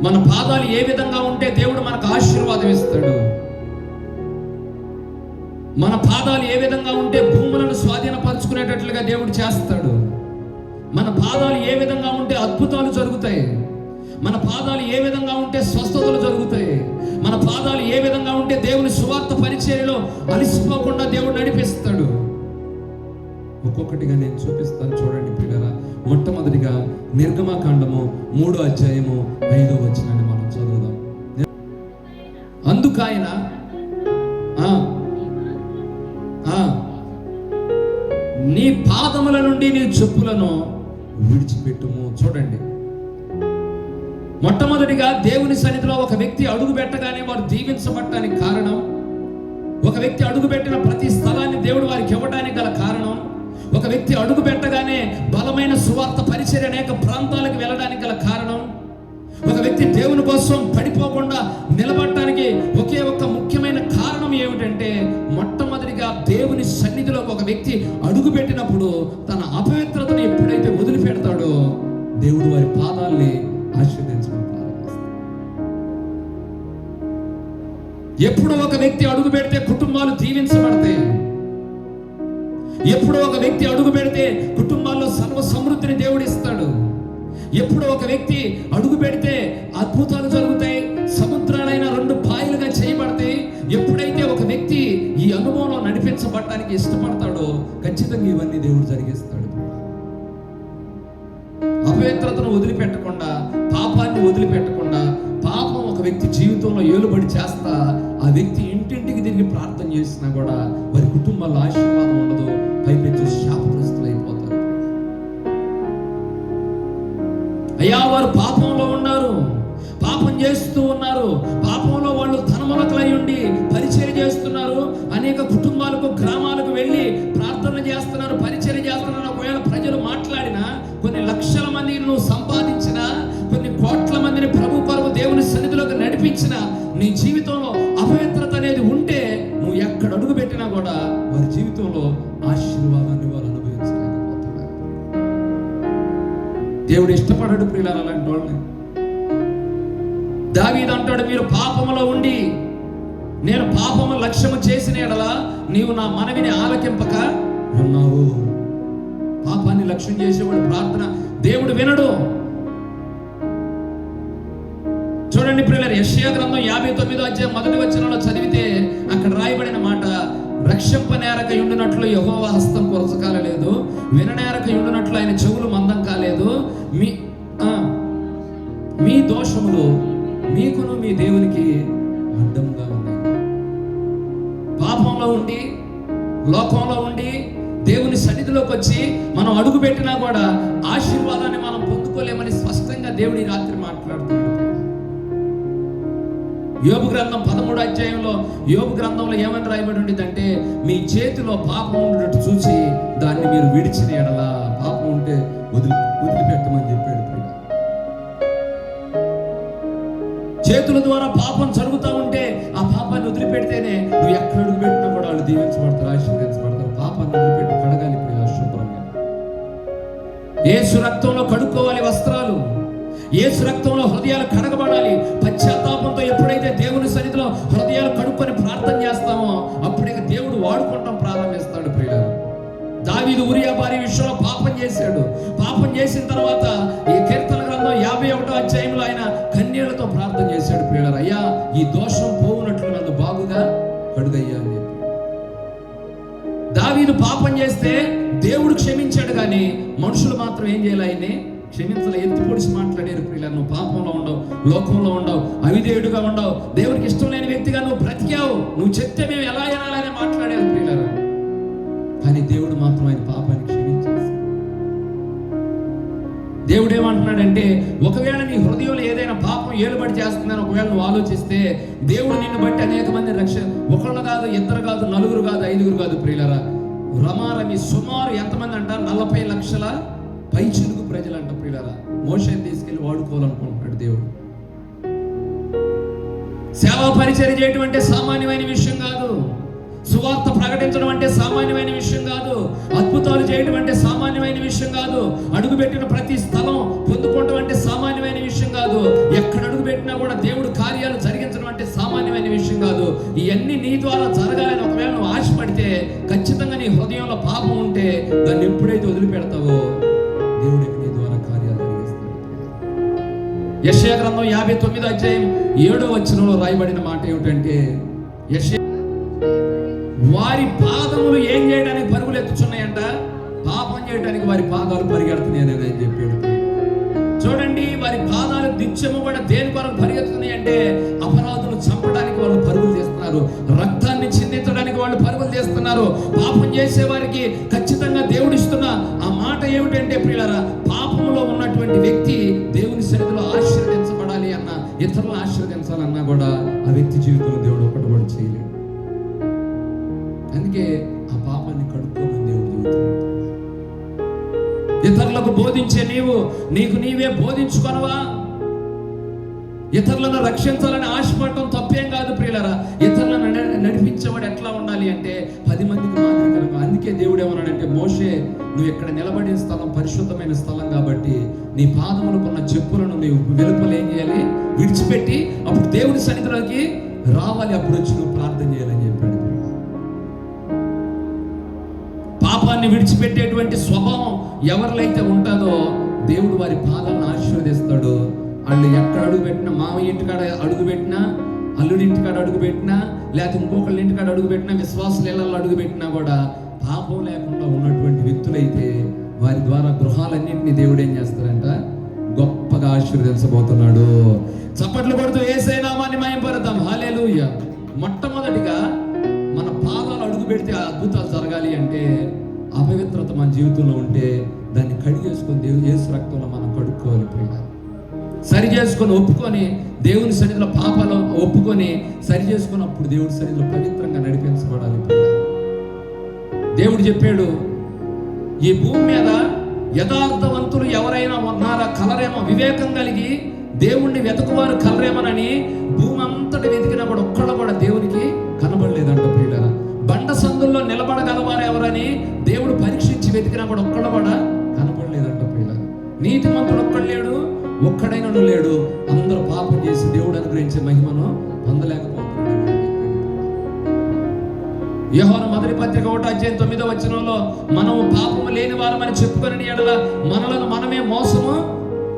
మన పాదాలు ఏ విధంగా ఉంటే దేవుడు మనకు ఆశీర్వాదం ఇస్తాడు, మన పాదాలు ఏ విధంగా ఉంటే భూములను స్వాధీనపరుచుకునేటట్లుగా దేవుడు చేస్తాడు. మన పాదాలు ఏ విధంగా ఉంటే అద్భుతాలు జరుగుతాయి, మన పాదాలు ఏ విధంగా ఉంటే స్వస్థతలు జరుగుతాయి, మన పాదాలు ఏ విధంగా ఉంటే దేవుని సువార్త పరిచర్యలో అలసిపోకుండా దేవుడు నడిపిస్తాడు. ఒక్కొక్కటిగా నేను చూపిస్తాను, చూడండి పిల్లరా. మొట్టమొదటిగా నిర్గమకాండము 3వ అధ్యాయము 5వ వచనాన్ని మనం చదువుదాం. అందుకాయన నీ పాదముల నుండి నీ చెప్పులను విడిచిపెట్టుము. చూడండి, మొట్టమొదటిగా దేవుని సన్నిధిలో ఒక వ్యక్తి అడుగు పెట్టగానే వారు దీవించబడటానికి కారణం, ఒక వ్యక్తి అడుగు పెట్టిన ప్రతి స్థలాన్ని దేవుడు వారికి ఇవ్వడానికి గల కారణం, ఒక వ్యక్తి అడుగు పెట్టగానే బలమైన సువార్త పరిచర్య అనేక ప్రాంతాలకు వెళ్ళడానికి గల కారణం, ఒక వ్యక్తి దేవుని కోసం పడిపోకుండా నిలబడటానికి ఒకే ఒక ముఖ్యమైన కారణం ఏమిటంటే, మొట్టమొదటిగా దేవుని సన్నిధిలో ఒక వ్యక్తి అడుగు పెట్టినప్పుడు తన అపవిత్రతను ఎప్పుడైతే వదిలిపెడతాడో దేవుడు వారి పాదాల్ని ఆశీర్వదించడం ప్రారంభిస్తాడు. ఎప్పుడు ఒక వ్యక్తి అడుగు పెడితే కుటుంబాలు దీవించబడతాయి. ఎప్పుడు ఒక వ్యక్తి అడుగు పెడితే కుటుంబాల్లో సర్వ సమృద్ధిని దేవుడు ఇస్తాడు. ఎప్పుడు ఒక వ్యక్తి అడుగు పెడితే అద్భుతాలు జరుగుతాయి, సముద్రాలైన 2 పాయలుగా చేయబడతాయి. ఎప్పుడైతే ఒక వ్యక్తి ఈ అనుభవంలో నడిపించబడటానికి ఇష్టపడతాడో ఖచ్చితంగా ఇవన్నీ దేవుడు జరిగిస్తాడు. అపవిత్రతను వదిలిపెట్టకుండా, పాపాన్ని వదిలిపెట్టకుండా, పాపం ఒక వ్యక్తి జీవితంలో ఏలుబడి చేస్తా ఆ వ్యక్తి ఇంటింటికి తిరిగి ప్రార్థన చేసినా కూడా వారి కుటుంబాల్లో ఆశీర్వాదం ఉండదు, పైపెచ్చు శాపగ్రస్తులు అయిపోతారు. అయ్యా, వారు పాపంలో ఉన్నారు, పాపం చేస్తూ ఉన్నారు, పాపంలో వాళ్ళు ధనములకలై ఉండి పరిచర్య చేస్తున్నారు, అనేక కుటుంబాలకు గ్రామాలకు వెళ్ళి ప్రార్థనలు చేస్తున్నారు, పరిచర్య చేస్తున్నారు. ఒకవేళ ప్రజలు మాట్లాడినా, కొన్ని లక్షల మందిని నువ్వు సంపాదించిన, కొన్ని కోట్ల మందిని ప్రభు కొరకు దేవుని సన్నిధిలోకి నడిపించిన నీ జీవితంలో అపవిత్రత అనేది ఉంటే నువ్వు ఎక్కడ అడుగు పెట్టినా కూడా వారి జీవితంలో ఆశీర్వాదాన్ని వారు అనుభవించలేకపోతున్నారు. దేవుడు ఇష్టపడడు ప్రియులారా అలాంటి వాళ్ళని. దావీదు అంటాడు, మీరు పాపములో ఉండి నేను పాపము లక్ష్యము చేసిన ఎడల నీవు నా మనవిని ఆలకింపక ఉన్నావు. పాపాన్ని లక్ష్యం చేసేవాడు ప్రార్థన దేవుడు వినడు. చూడండి ప్రియులారా, యెషయా గ్రంథం 59వ అధ్యాయం 1వ వచనంలో చదివితే అక్కడ రాయబడిన మాట, రక్షింపనేరక ఉండినట్లు యెహోవా హస్తం కొరచకాలలేదు, విననేరక ఉండినట్లు ఆయన చెవులు మందం కాలేదు. మీ దోషములు మీకును మీ దేవునికి అడ్డంగా ఉన్నాయి. పాపంలో ఉండి, లోకంలో ఉండి దేవుని సన్నిధిలోకి వచ్చి మనం అడుగు పెట్టినా కూడా ఆశీర్వాదాన్ని మనం పొందుకోలేమని స్పష్టంగా దేవుడి రాత్రి మాట్లాడుతున్నాడు. యోబు గ్రంథం 13వ అధ్యాయంలో యోబు గ్రంథంలో ఏమని రాయబడి ఉండిందంటే, మీ చేతిలో పాపం ఉన్నట్టు చూసి దాన్ని మీరు విడిచిన ఎడల, పాపం ఉంటే వదిలిపెట్టమని చెప్పాడు. చేతుల ద్వారా పాపం జరుగుతూ ఉంటే ఆ పాపాన్ని వదిలిపెడితేనే నువ్వు ఎక్కడ అడుగు పెట్టినా కూడా వాళ్ళు దీవించబడతారు, ఆశీర్వదించబడతారు. పాపాన్ని వదిలిపెట్టి కడగాలి శుభ్రంగా. యేసు రక్తంలో కడుక్కోవాలి వస్త్రాలు, యేసు రక్తంలో హృదయాలు కడగబడాలి. పశ్చాత్తాపంతో ఎప్పుడైతే దేవుని సన్నిధిలో హృదయాలు కడుక్కొని ప్రార్థన చేస్తామో అప్పుడే దేవుడు వాడుకోవడం ప్రారంభిస్తాడు ప్రియులారా. దావీదు ఉరియా భార్య విషయంలో పాపం చేశాడు. పాపం చేసిన తర్వాత ఈ కీర్తన గ్రంథం 51వ అధ్యాయంలో ఆయన కన్నీళ్లతో ప్రార్థన చేశాడు ప్రియులారా, అయ్యా ఈ దోషం పోవునట్లు నన్ను బాగుగా కడుగయ్యా అని చెప్పి. దావీదు పాపం చేస్తే దేవుడు క్షమించాడు, కానీ మనుషులు మాత్రం ఏం చేయాలి, ఆయన్ని క్షమించలే. ఎత్తి పొడిచి మాట్లాడారు ప్రియులారా, నువ్వు పాపంలో ఉండవు, లోకంలో ఉండవు, అవిధేయుడుగా ఉండవు, దేవుడికి ఇష్టం లేని వ్యక్తిగా నువ్వు బ్రతికావు, నువ్వు చెప్తే మేము ఎలా వినాలని మాట్లాడారు ప్రియులారా. కానీ దేవుడు మాత్రం ఆయన పాపాన్ని క్షమించేసి, దేవుడు ఏమంటున్నాడంటే, ఒకవేళ నీ హృదయంలో ఏదైనా పాపం ఏలుబడి చేస్తుందని ఒకవేళ నువ్వు ఆలోచిస్తే దేవుడు నిన్ను బట్టి అనేక మంది ఒకళ్ళు కాదు, ఇద్దరు కాదు, నలుగురు కాదు, 5గురు కాదు ప్రియులారా, రమారమి సుమారు ఎంతమంది అంట 40 లక్షల పైచిలుగు ప్రజలు అంట ప్రియులారా. మోషేని తీసుకెళ్లి వాడుకోవాలనుకుంటున్నాడు దేవుడు. సేవా పరిచర్య చేయడం అంటే సామాన్యమైన విషయం కాదు. సువార్త ప్రకటించడం అంటే సామాన్యమైన విషయం కాదు. అద్భుతాలు చేయడం అంటే సామాన్యమైన విషయం కాదు. అడుగుపెట్టిన ప్రతి స్థలం పొందుకోవడం అంటే సామాన్యమైన విషయం కాదు. ఎక్కడ అడుగు పెట్టినా కూడా దేవుడు కార్యాలు జరిగించడం అంటే సామాన్యమైన విషయం కాదు. ఇవన్నీ నీ ద్వారా జరగాలని ఒకవేళ నువ్వు ఆశపడితే, ఖచ్చితంగా నీ హృదయంలో పాపం ఉంటే దాన్ని ఎప్పుడైతే వదిలిపెడతావో దేవుడు యెషయా గ్రంథం 59వ అధ్యాయం 7వ వచనంలో రాయబడిన మాట ఏమిటంటే, వారి పాదములు ఏం చేయడానికి పరుగులు ఎత్తుచున్నాయంట, పాపం చేయడానికి వారి పాదాలు పరిగెడుతున్నాయని ఆయన చెప్పాడు. చూడండి, వారి పాదాలు నిత్యము కూడా దేని కొరకు పరిగెత్తున్నాయి అంటే, అపరాధులు చంపడానికి వాళ్ళు పరుగులు చేస్తున్నారు, రక్తాన్ని చిందించడానికి వాళ్ళు పరుగులు చేస్తున్నారు. పాపం చేసే వారికి ఖచ్చితంగా దేవుడు ఇస్తున్న ఆ మాట ఏమిటంటే ప్రియులారా, పాపములో ఉన్నటువంటి వ్యక్తి దేవుని సన్నిధిలో ఆశీర్వదించబడాలి అన్న, ఇతరులు ఆశీర్వదించాలన్నా కూడా ఆ వ్యక్తి జీవితంలో దేవుడు ఒకటి కూడా చేయలేడు. అందుకే ఆ పాపాన్ని కడుక్కోమని దేవుడు చెబుతున్నాడు. ఇతరులకు బోధించే నీకు నీవే బోధించుకొనవా? ఇతరులను రక్షించాలని ఆశపడటం తప్పేం కాదు ప్రియులరా. ఇతరులను నడిపించేవాడు ఎట్లా ఉండాలి అంటే 10 మందికి మాదిరికరంగా. అందుకే దేవుడు ఏమన్నాడంటే, మోషే, నువ్వు ఇక్కడ నిలబడిన స్థలం పరిశుద్ధమైన స్థలం కాబట్టి నీ పాదములకున్న చెప్పులను నీవు వెలుపల ఏం చేయాలి, విడిచిపెట్టి అప్పుడు దేవుడి సన్నిధిలోకి రావాలి, అప్పుడు వచ్చి నువ్వు ప్రార్థన చేయాలని చెప్పాడు. పాపాన్ని విడిచిపెట్టేటువంటి స్వభావం ఎవరిలైతే ఉంటుందో దేవుడు వారి పాదాలను ఆశీర్వదిస్తాడు. వాళ్ళు ఎక్కడ అడుగు పెట్టినా, మామయ్య ఇంటికాడ అడుగు పెట్టినా, అల్లుడి ఇంటికాడ అడుగు పెట్టినా, లేకపోతే ఇంకొకళ్ళ ఇంటికాడ అడుగు పెట్టినా, విశ్వాసుల ఇళ్లలో అడుగు పెట్టినా కూడా పాపం లేకుండా ఉన్నటువంటి వ్యక్తులైతే వారి ద్వారా గృహాలన్నింటినీ దేవుడు ఏం చేస్తారంట, గొప్పగా ఆశీర్వదించబోతున్నాడు. చప్పట్లు కొడుతూ యేసయ్య నామాన్ని మహిమపడతాం. హల్లెలూయా. మొట్టమొదటిగా మన పాదాలు అడుగు పెడితే అద్భుతాలు జరగాలి అంటే, అపవిత్రత మన జీవితంలో ఉంటే దాన్ని కడిగేసుకొని దేవుని యేసు రక్తంలో మనం కడుక్కోవాలి ప్రియుల. సరి చేసుకొని ఒప్పుకొని దేవుని సన్నిధిలో పాపాలు ఒప్పుకొని సరి చేసుకొని అప్పుడు దేవుడి సన్నిధిలో పవిత్రంగా నడిపించబడాలి. దేవుడు చెప్పాడు, ఈ భూమి మీద యథార్థవంతులు ఎవరైనా ఉన్నారా, కలరేమో, వివేకం కలిగి దేవుణ్ణి వెతుకువారు కలరేమోనని భూమి అంతటి వెతికినా కూడా ఒక్కళ్ళు కూడా దేవునికి కనబడలేదంట ప్రియులారా. బండ సందుల్లో నిలబడగలవారు ఎవరని దేవుడు పరీక్షించి వెతికినా కూడా ఒక్కళ్ళు కూడా కనబడలేదంట ప్రియులారా. నీతిమంతుడు ఒక్కడు లేడు, ఒక్కడైనా లేడు. అందరూ పాపం చేసి దేవుడు అనుగ్రహించే మహిమను పొందలేకపోతున్నాడు. యోహాను మొదటి పత్రిక 1వ అధ్యాయం 9వ వచనంలో, మనము పాపము లేని వారమని చెప్పుకొని ఎడల మనలను మనమే మోసము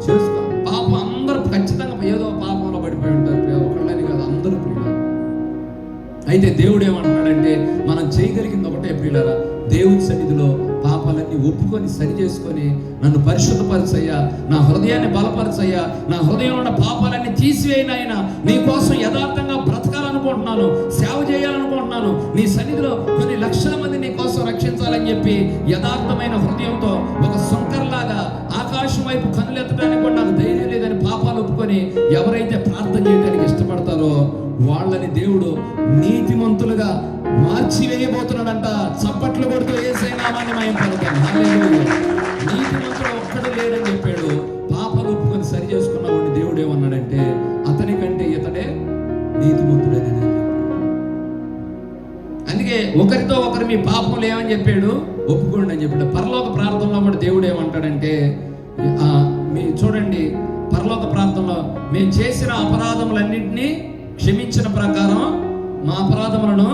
చేసుకో. పాపం అందరూ ఖచ్చితంగా ఏదో పాపంలో పడిపోయి ఉంటారు, ఒకళ్ళని కాదు, అందరూ ప్రియులారా. అయితే దేవుడు ఏమంటున్నాడంటే, మనం చేయగలిగింది ఒకటే ప్రియులారా, దేవుని సన్నిధిలో పాపాలన్నీ ఒప్పుకొని సరి చేసుకొని, నన్ను పరిశుద్ధపరచయ్యా, నా హృదయాన్ని బలపరచయ్యా, నా హృదయంలో ఉన్న పాపాలన్నీ తీసివేయనైనా, నీ కోసం యథార్థంగా బ్రతకాలనుకుంటున్నాను, సేవ చేయాలనుకుంటున్నాను, నీ సన్నిధిలో కొన్ని లక్షల మంది నీ కోసం రక్షించాలని చెప్పి యథార్థమైన హృదయంతో ఒక శంకర్లాగా ఆకాశం వైపు కనులెత్తడానికి కూడా నాకు ధైర్యం లేదని పాపాలు ఒప్పుకొని ఎవరైతే ప్రార్థన చేయడానికి ఇష్టపడతారో వాళ్ళని దేవుడు నీతిమంతులుగా మార్చి వేయబోతున్నాడంట. చప్పట్లు కొడుతూ యేసయ్య నామాన్ని మహిమపడతాం. హల్లెలూయా. నీతిమంతుడు ఒక్కడు లేడని చెప్పాడు. పాపాలు ఒప్పుకొని సరి చేసుకున్నవాడిని దేవుడు ఏమన్నాడంటే, అతని కంటే ఇతడే నీతిమంతుడని. అందుకే ఒకరితో ఒకరు మీ పాపములు ఏమని చెప్పాడు, ఒప్పుకోండి అని చెప్పాడు. పరలోక ప్రార్థనలో కూడా దేవుడు ఏమంటాడంటే, చూడండి, పరలోక ప్రార్థనలో మేము చేసిన అపరాధములన్నింటినీ క్షమించిన ప్రకారం మా అపరాధములను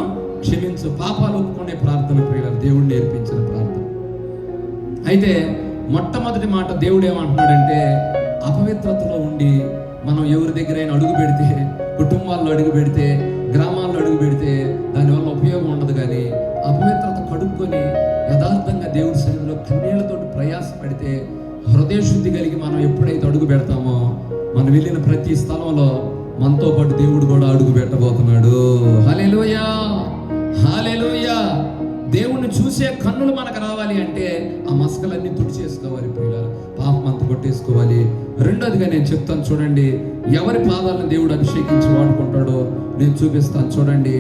క్షమించు. పాపాలు ఒప్పుకునే ప్రార్థన ప్రియులారా, దేవుడు నేర్పించిన ప్రార్థన. అయితే మొట్టమొదటి మాట దేవుడు ఏమంటున్నాడంటే, అపవిత్రతలో ఉండి మనం ఎవరి దగ్గరైనా అడుగు పెడితే, కుటుంబాల్లో అడుగు పెడితే, గ్రామాల్లో అడుగు పెడితే దానివల్ల ఉపయోగం ఉండదు. కానీ అపవిత్రత కడుక్కొని యథార్థంగా దేవుడి సన్నిధిలో కన్నీళ్లతో ప్రయాసపడితే, హృదయ శుద్ధి కలిగి మనం ఎప్పుడైతే అడుగు పెడతామో, మనం వెళ్ళిన ప్రతి స్థలంలో మనతో పాటు దేవుడు కూడా అడుగు పెట్టబోతున్నాడు. హల్లెలూయా, హల్లెలూయా. దేవుణ్ణి చూసే కన్నులు మనకు రావాలి అంటే ఆ మసకలన్నీ తుడిచేసుకోవాలి ప్రియులారా, పాపం అంతా కొట్టేసుకోవాలి. రెండోదిగా నేను చెప్తాను చూడండి, ఎవరి పాదాలను దేవుడు అభిషేకించి వాడుకుంటాడో నేను చూపిస్తాను చూడండి.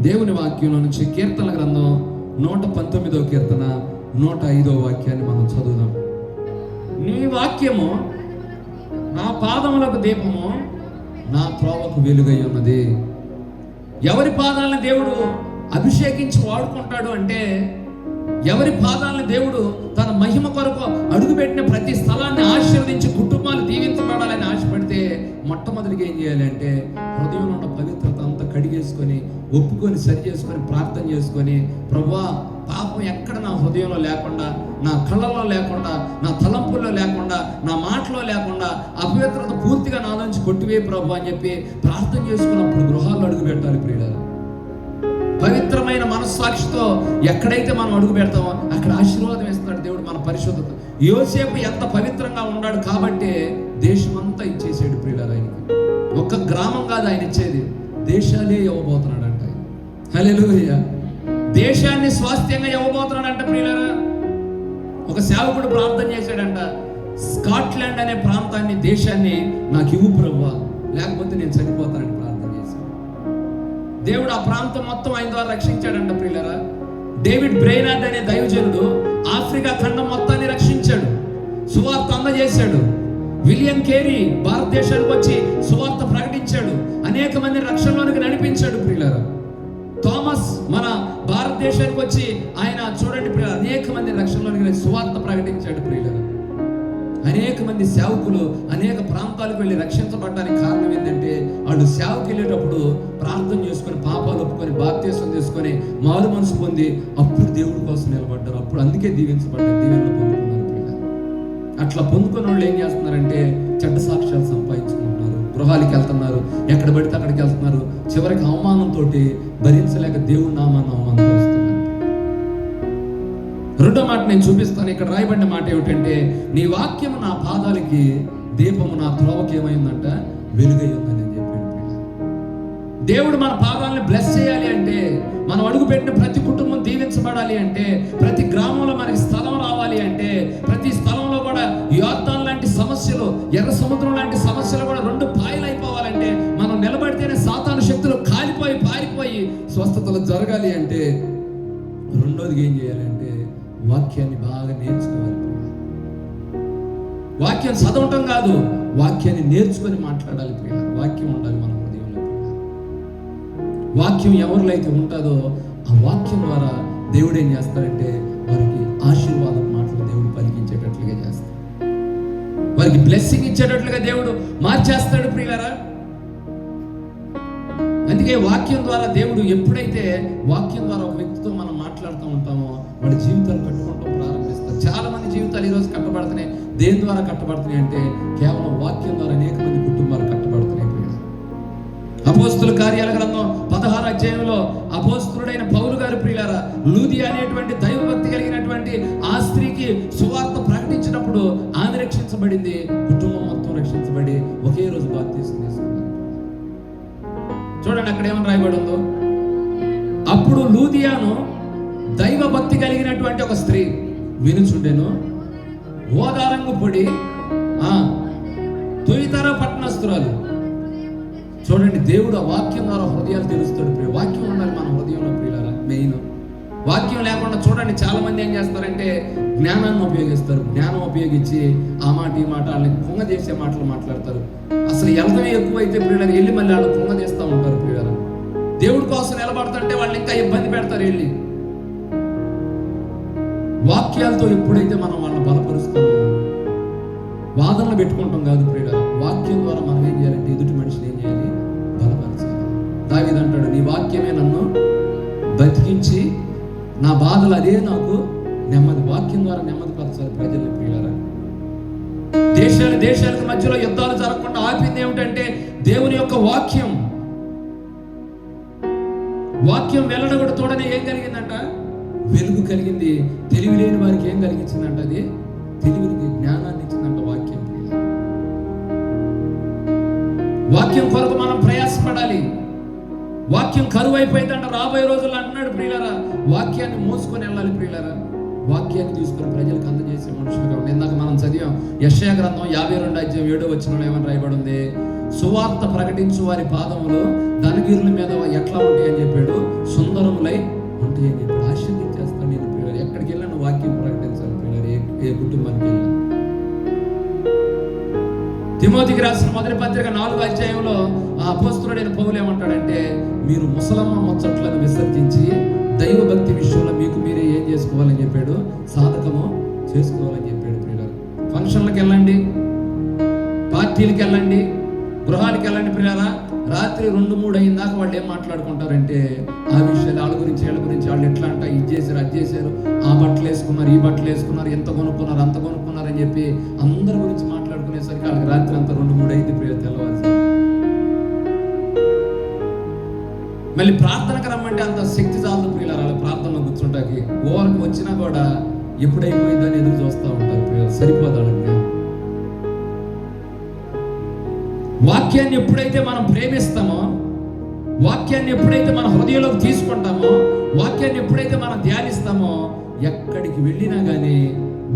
దేవుని వాక్యంలో నుంచి కీర్తన గ్రంథం 119వ కీర్తన 105వ వాక్యాన్ని మనం చదువుదాం. నీ వాక్యము నా పాదములకు దీపము, నా త్రోవకు వెలుగై ఉన్నది. ఎవరి పాదాలను దేవుడు అభిషేకించి వాడుకుంటాడు అంటే, ఎవరి పాదాలను దేవుడు తన మహిమ కొరకు అడుగుపెట్టిన ప్రతి స్థలాన్ని ఆశీర్వదించి కుటుంబాలు దీవించబడాలని ఆశపడితే, మొట్టమొదటిగా ఏం చేయాలి అంటే, హృదయంలో ఉన్న పవిత్రత అంతా కడిగి కడిగేసుకొని ఒప్పుకొని సరి చేసుకొని ప్రార్థన చేసుకొని, ప్రభువా పాపం ఎక్కడ నా హృదయంలో లేకుండా, నా కళ్ళలో లేకుండా, నా తలంపుల్లో లేకుండా, నా మాటలో లేకుండా అపవిత్రత పూర్తిగా నా నుంచి కొట్టివే ప్రభు అని చెప్పి ప్రార్థన చేసుకున్నప్పుడు గృహాల్లో అడుగు పెట్టాలి ప్రియులారా. పవిత్రమైన మనస్సాక్షితో ఎక్కడైతే మనం అడుగు పెడతామో అక్కడ ఆశీర్వాదం ఇస్తున్నాడు దేవుడు. మన పరిశుద్ధత, యోసేపు ఎంత పవిత్రంగా ఉన్నాడు కాబట్టి దేశమంతా ఇచ్చేసాడు ప్రియులారా. ఆయనకి ఒక్క గ్రామం కాదు ఆయన ఇచ్చేది, దేశాలే ఇవ్వబోతున్నాడు అంట. హల్లెలూయా. దేశాన్ని స్వాస్థ్యంగా ఇవ్వబోతున్నాడంట ప్రియులారా. ఒక సేవకుడు ప్రార్థన చేశాడంట, స్కాట్లాండ్ అనే ప్రాంతాన్ని, దేశాన్ని నాకు ఇవ్వు ప్రభువా, లేకపోతే నేను చనిపోతానని ప్రార్థన చేశాను. దేవుడు ఆ ప్రాంతం మొత్తం ఆయన ద్వారా రక్షించాడంట ప్రియులారా. డేవిడ్ బ్రెయినార్డ్ అనే దైవజనుడు ఆఫ్రికా ఖండం మొత్తాన్ని రక్షించాడు, సువార్త అందజేశాడు. విలియం కేరీ భారతదేశానికి వచ్చి సువార్త ప్రకటించాడు, అనేక మంది రక్షణలోనికి నడిపించాడు ప్రియులారా. థామస్ మన భారతదేశానికి వచ్చి ఆయన చూడండి ప్రియులారా, అనేక మంది రక్షణలోనికి సువార్త ప్రకటించాడు ప్రియులారా. అనేక మంది సేవకులు అనేక ప్రాంతాలకు వెళ్ళి రక్షించబడడానికి కారణం ఏంటంటే వాళ్ళు సేవకు వెళ్ళేటప్పుడు ప్రార్థన చేసుకొని, పాపాలు ఒప్పుకొని, బాప్తీసం తీసుకొని, మారు మనసు పొంది అప్పుడు దేవుడి కోసం నిలబడ్డారు. అప్పుడు అందుకే దీవించబడ్డారు, దీవెనలు పొందుకున్నారు ప్రియులారా. అట్లా పొందుకున్న వాళ్ళు ఏం చేస్తున్నారంటే చెడ్డ సాక్ష్యాలు సంపాదించుకుంటున్నారు, గృహాలకు వెళ్తున్నారు, ఎక్కడ పడితే అక్కడికి వెళ్తున్నారు. చివరికి అవమానంతో భరించలేక దేవుడి నామాన్ని అవమానపరుస్తున్నారు. రెండో మాట నేను చూపిస్తాను. ఇక్కడ రాయబడిన మాట ఏమిటంటే, నీ వాక్యము నా పాదాలకి దీపము, నా త్రోవకి ఏమైందంట వెలుగై ఉందని చెప్పాడు. దేవుడు మన పాదాలను బ్లెస్ చేయాలి అంటే, మనం అడుగు పెట్టిన ప్రతి కుటుంబం దీవించబడాలి అంటే, ప్రతి గ్రామంలో మనకి స్థలం రావాలి అంటే, ప్రతి స్థలంలో కూడా యోర్దాను లాంటి సమస్యలు, ఎర్ర సముద్రం లాంటి సమస్యలు కూడా రెండు పాయలు అయిపోవాలంటే, మనం నిలబడితేనే సాతాను శక్తులు కాలిపోయి పారిపోయి స్వస్థతలు జరగాలి అంటే, రెండోది ఏం చేయాలంటే వాక్యాన్ని బాగా నేర్చుకోవాలి. వాక్యం చదవటం కాదు, వాక్యాన్ని నేర్చుకొని మాట్లాడాలి ప్రియులారా. వాక్యం ఉండాలి మన హృదయంలో. వాక్యం ఎవరిలో అయితే ఉంటుందో ఆ వాక్యం ద్వారా దేవుడు ఏం చేస్తాడంటే వారికి ఆశీర్వాదం మాటలు దేవుడు పలికించేటట్లుగా చేస్తాడు, వారికి బ్లెస్సింగ్ ఇచ్చేటట్లుగా దేవుడు మార్చేస్తాడు ప్రియులారా. అందుకే వాక్యం ద్వారా దేవుడు ఎప్పుడైతే వాక్యం ద్వారా ఒక వ్యక్తితో మనం మాట్లాడుతూ ఉంటామో వాడి జీవితాలు కట్టుకుంటూ ప్రారంభిస్తారు. చాలా మంది జీవితాలు ఈరోజు కట్టబడుతున్నాయి. దేని ద్వారా కట్టబడుతున్నాయి అంటే కేవలం వాక్యం ద్వారా అనేక మంది కుటుంబాలు కట్టబడుతున్నాయి. అపోస్తుల కార్యాల గ్రంథం 16వ అధ్యాయంలో అపోస్తులుడైన పౌలు గారు ప్రియులారా, లూదియా అనేటువంటి దైవభక్తి కలిగినటువంటి ఆ స్త్రీకి సువార్త ప్రకటించినప్పుడు ఆమె రక్షించబడింది, కుటుంబం మొత్తం రక్షించబడి ఒకే రోజు బాప్తీసం తీసుకున్నారు. చూడండి అక్కడ ఏమని రాయబడి ఉందో, అప్పుడు లూదియాను దైవ భక్తి కలిగినటువంటి ఒక స్త్రీ వినుచుండెను, ఓదారంగు పొడి తుయితర పట్టణస్తురాలు. చూడండి, దేవుడు ఆ వాక్యం ద్వారా హృదయాలు తెలుస్తాడు. వాక్యం ఉండాలి మన హృదయంలో ప్రియులారా. మెయిన్ వాక్యం లేకుండా చూడండి చాలా మంది ఏం చేస్తారంటే జ్ఞానాన్ని ఉపయోగిస్తారు. జ్ఞానం ఉపయోగించి ఆ మాట ఈ మాట వాళ్ళని కుంగ చేసే మాటలు మాట్లాడతారు. అసలు ఎలతమే ఎక్కువైతే ప్రియులారా వెళ్ళి మళ్ళీ వాళ్ళు కుంగ చేస్తూ ఉంటారు ప్రియులారా. దేవుడి కోసం నిలబడుతుంటే వాళ్ళని ఇంకా ఇబ్బంది పెడతారు వెళ్ళి. వాక్యాలతో ఎప్పుడైతే మనం వాళ్ళని బలపరుస్తామో, వాదనలు పెట్టుకుంటాం కాదు ప్రియులారా, వాక్యం ద్వారా మనం ఏం చేయాలంటే ఎదుటి మనిషిని ఏం చేయాలి, బలపరచాలి. దావీదు అంటాడు, నీ వాక్యమే నన్ను బతికించి నా బాధలు అదే నాకు నెమ్మది. వాక్యం ద్వారా నెమ్మది పరచాలి ప్రజల్ని ప్రియులారా. దేశాలకు మధ్యలో యుద్ధాలు జరగకుండా ఆపింది ఏమిటంటే దేవుని యొక్క వాక్యం. వాక్యం వెల్లడగొడుతోడనే ఏం కలిగిందంట, వెలుగు కలిగింది. తెలివి లేని వారికి ఏం కలిగించిందంట, అది తెలివికి జ్ఞానాన్ని ఇచ్చిందంట వాక్యం. వాక్యం కొరకు మనం ప్రయాసపడాలి. వాక్యం కరువు అయిపోయిందంట రాబోయే రోజుల్లో అంటున్నాడు ప్రియులారా. వాక్యాన్ని మోసుకొని వెళ్ళాలి ప్రియులారా. వాక్యాన్ని తీసుకొని ప్రజలకు అందజేసే మనుషులుగా ఉంది. ఇందాక మనం చదివాం యెషయా గ్రంథం 52వ అధ్యాయం 7వ వచనంలో ఏమని రాయబడి ఉంది, సువార్త ప్రకటించు వారి పాదములు ధనగిరుల మీద ఎట్లా ఉంటాయి అని చెప్పాడు, సుందరములై ఉంటాయి అని చెప్పాడు. ఆశీర్వదించేస్తాను నేను ప్రియులారా. ఎక్కడికి వెళ్ళాను వాక్యం ప్రకటించాలి ప్రియులారా. ఏ కుటుంబానికి వెళ్ళాను. తిమోతికి రాసిన మొదటి పత్రిక 4వ అధ్యాయంలో ఆ అపోస్తలుడైన పౌలు ఏమంటాడంటే, మీరు ముసలమ్మ ముచ్చట్లను విసర్జించి దైవ భక్తి విషయంలో మీకు మీరే ఏం చేసుకోవాలని చెప్పాడు, సాధకము చేసుకోవాలని చెప్పాడు ప్రియులారా. ఫంక్షన్లకు వెళ్ళండి, పార్టీలకు వెళ్ళండి, గృహాలకు వెళ్ళండి ప్రియులారా. రాత్రి 2-3 అయిన దాకా వాళ్ళు ఏం మాట్లాడుకుంటారంటే ఆ విషయాలు, వాళ్ళ గురించి వీళ్ళ గురించి, వాళ్ళు ఎట్లా అంట ఇది చేశారు అది చేశారు, ఆ బట్టలు వేసుకున్నారు ఈ బట్టలు వేసుకున్నారు, ఎంత కొనుక్కున్నారు అంత కొనుక్కున్నారు అని చెప్పి అందరి గురించి మాట్లాడుకునేసరికి వాళ్ళకి రాత్రి అంతా 2-3 అయింది ప్రియ తెల్లవారు. మళ్ళీ ప్రార్థనకు రమ్మంటే అంత శక్తి చాలదు ప్రియులారా వాళ్ళ ప్రార్థనలో కూర్చుంటాకి. ఓవరకు వచ్చినా కూడా ఎప్పుడైపోయిందని ఎదురు చూస్తూ ఉంటారు ప్రియులు. సరిపోదు వాళ్ళకి. వాక్యాన్ని ఎప్పుడైతే మనం ప్రేమిస్తామో, వాక్యాన్ని ఎప్పుడైతే మన హృదయంలోకి తీసుకుంటామో, వాక్యాన్ని ఎప్పుడైతే మనం ధ్యానిస్తామో, ఎక్కడికి వెళ్ళినా కానీ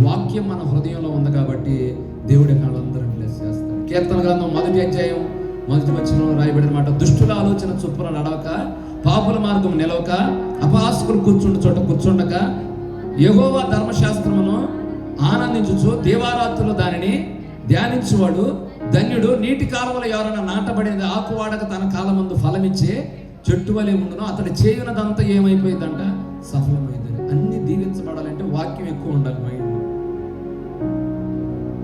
వాక్యం మన హృదయంలో ఉంది కాబట్టి దేవుడి వాళ్ళందరూ బ్లెస్ చేస్తాడు. కీర్తన గ్రంథం 1వ అధ్యాయం 1వ వచనంలో రాయబడిన మాట, దుష్టుల ఆలోచన చొప్పున నడవక, పాపుల మార్గం నిలవక, అపహాసకులు కూర్చుండు చోట కూర్చుండక, యెహోవా ధర్మశాస్త్రమును ఆనందించుచు దేవారాత్రులు దానిని ధ్యానించువాడు ధన్యుడు. నీటి కాలువలో ఎవరైనా నాటబడినది ఆకువాడక తన కాలమందు ఫలమిచ్చే చెట్టు వలె ఉండును. అతడు చేయునదంతా ఏమైపోయిందంట, సఫలమైందని. అన్ని దీవించబడాలంటే వాక్యం ఎక్కువ ఉండాలి మైండ్.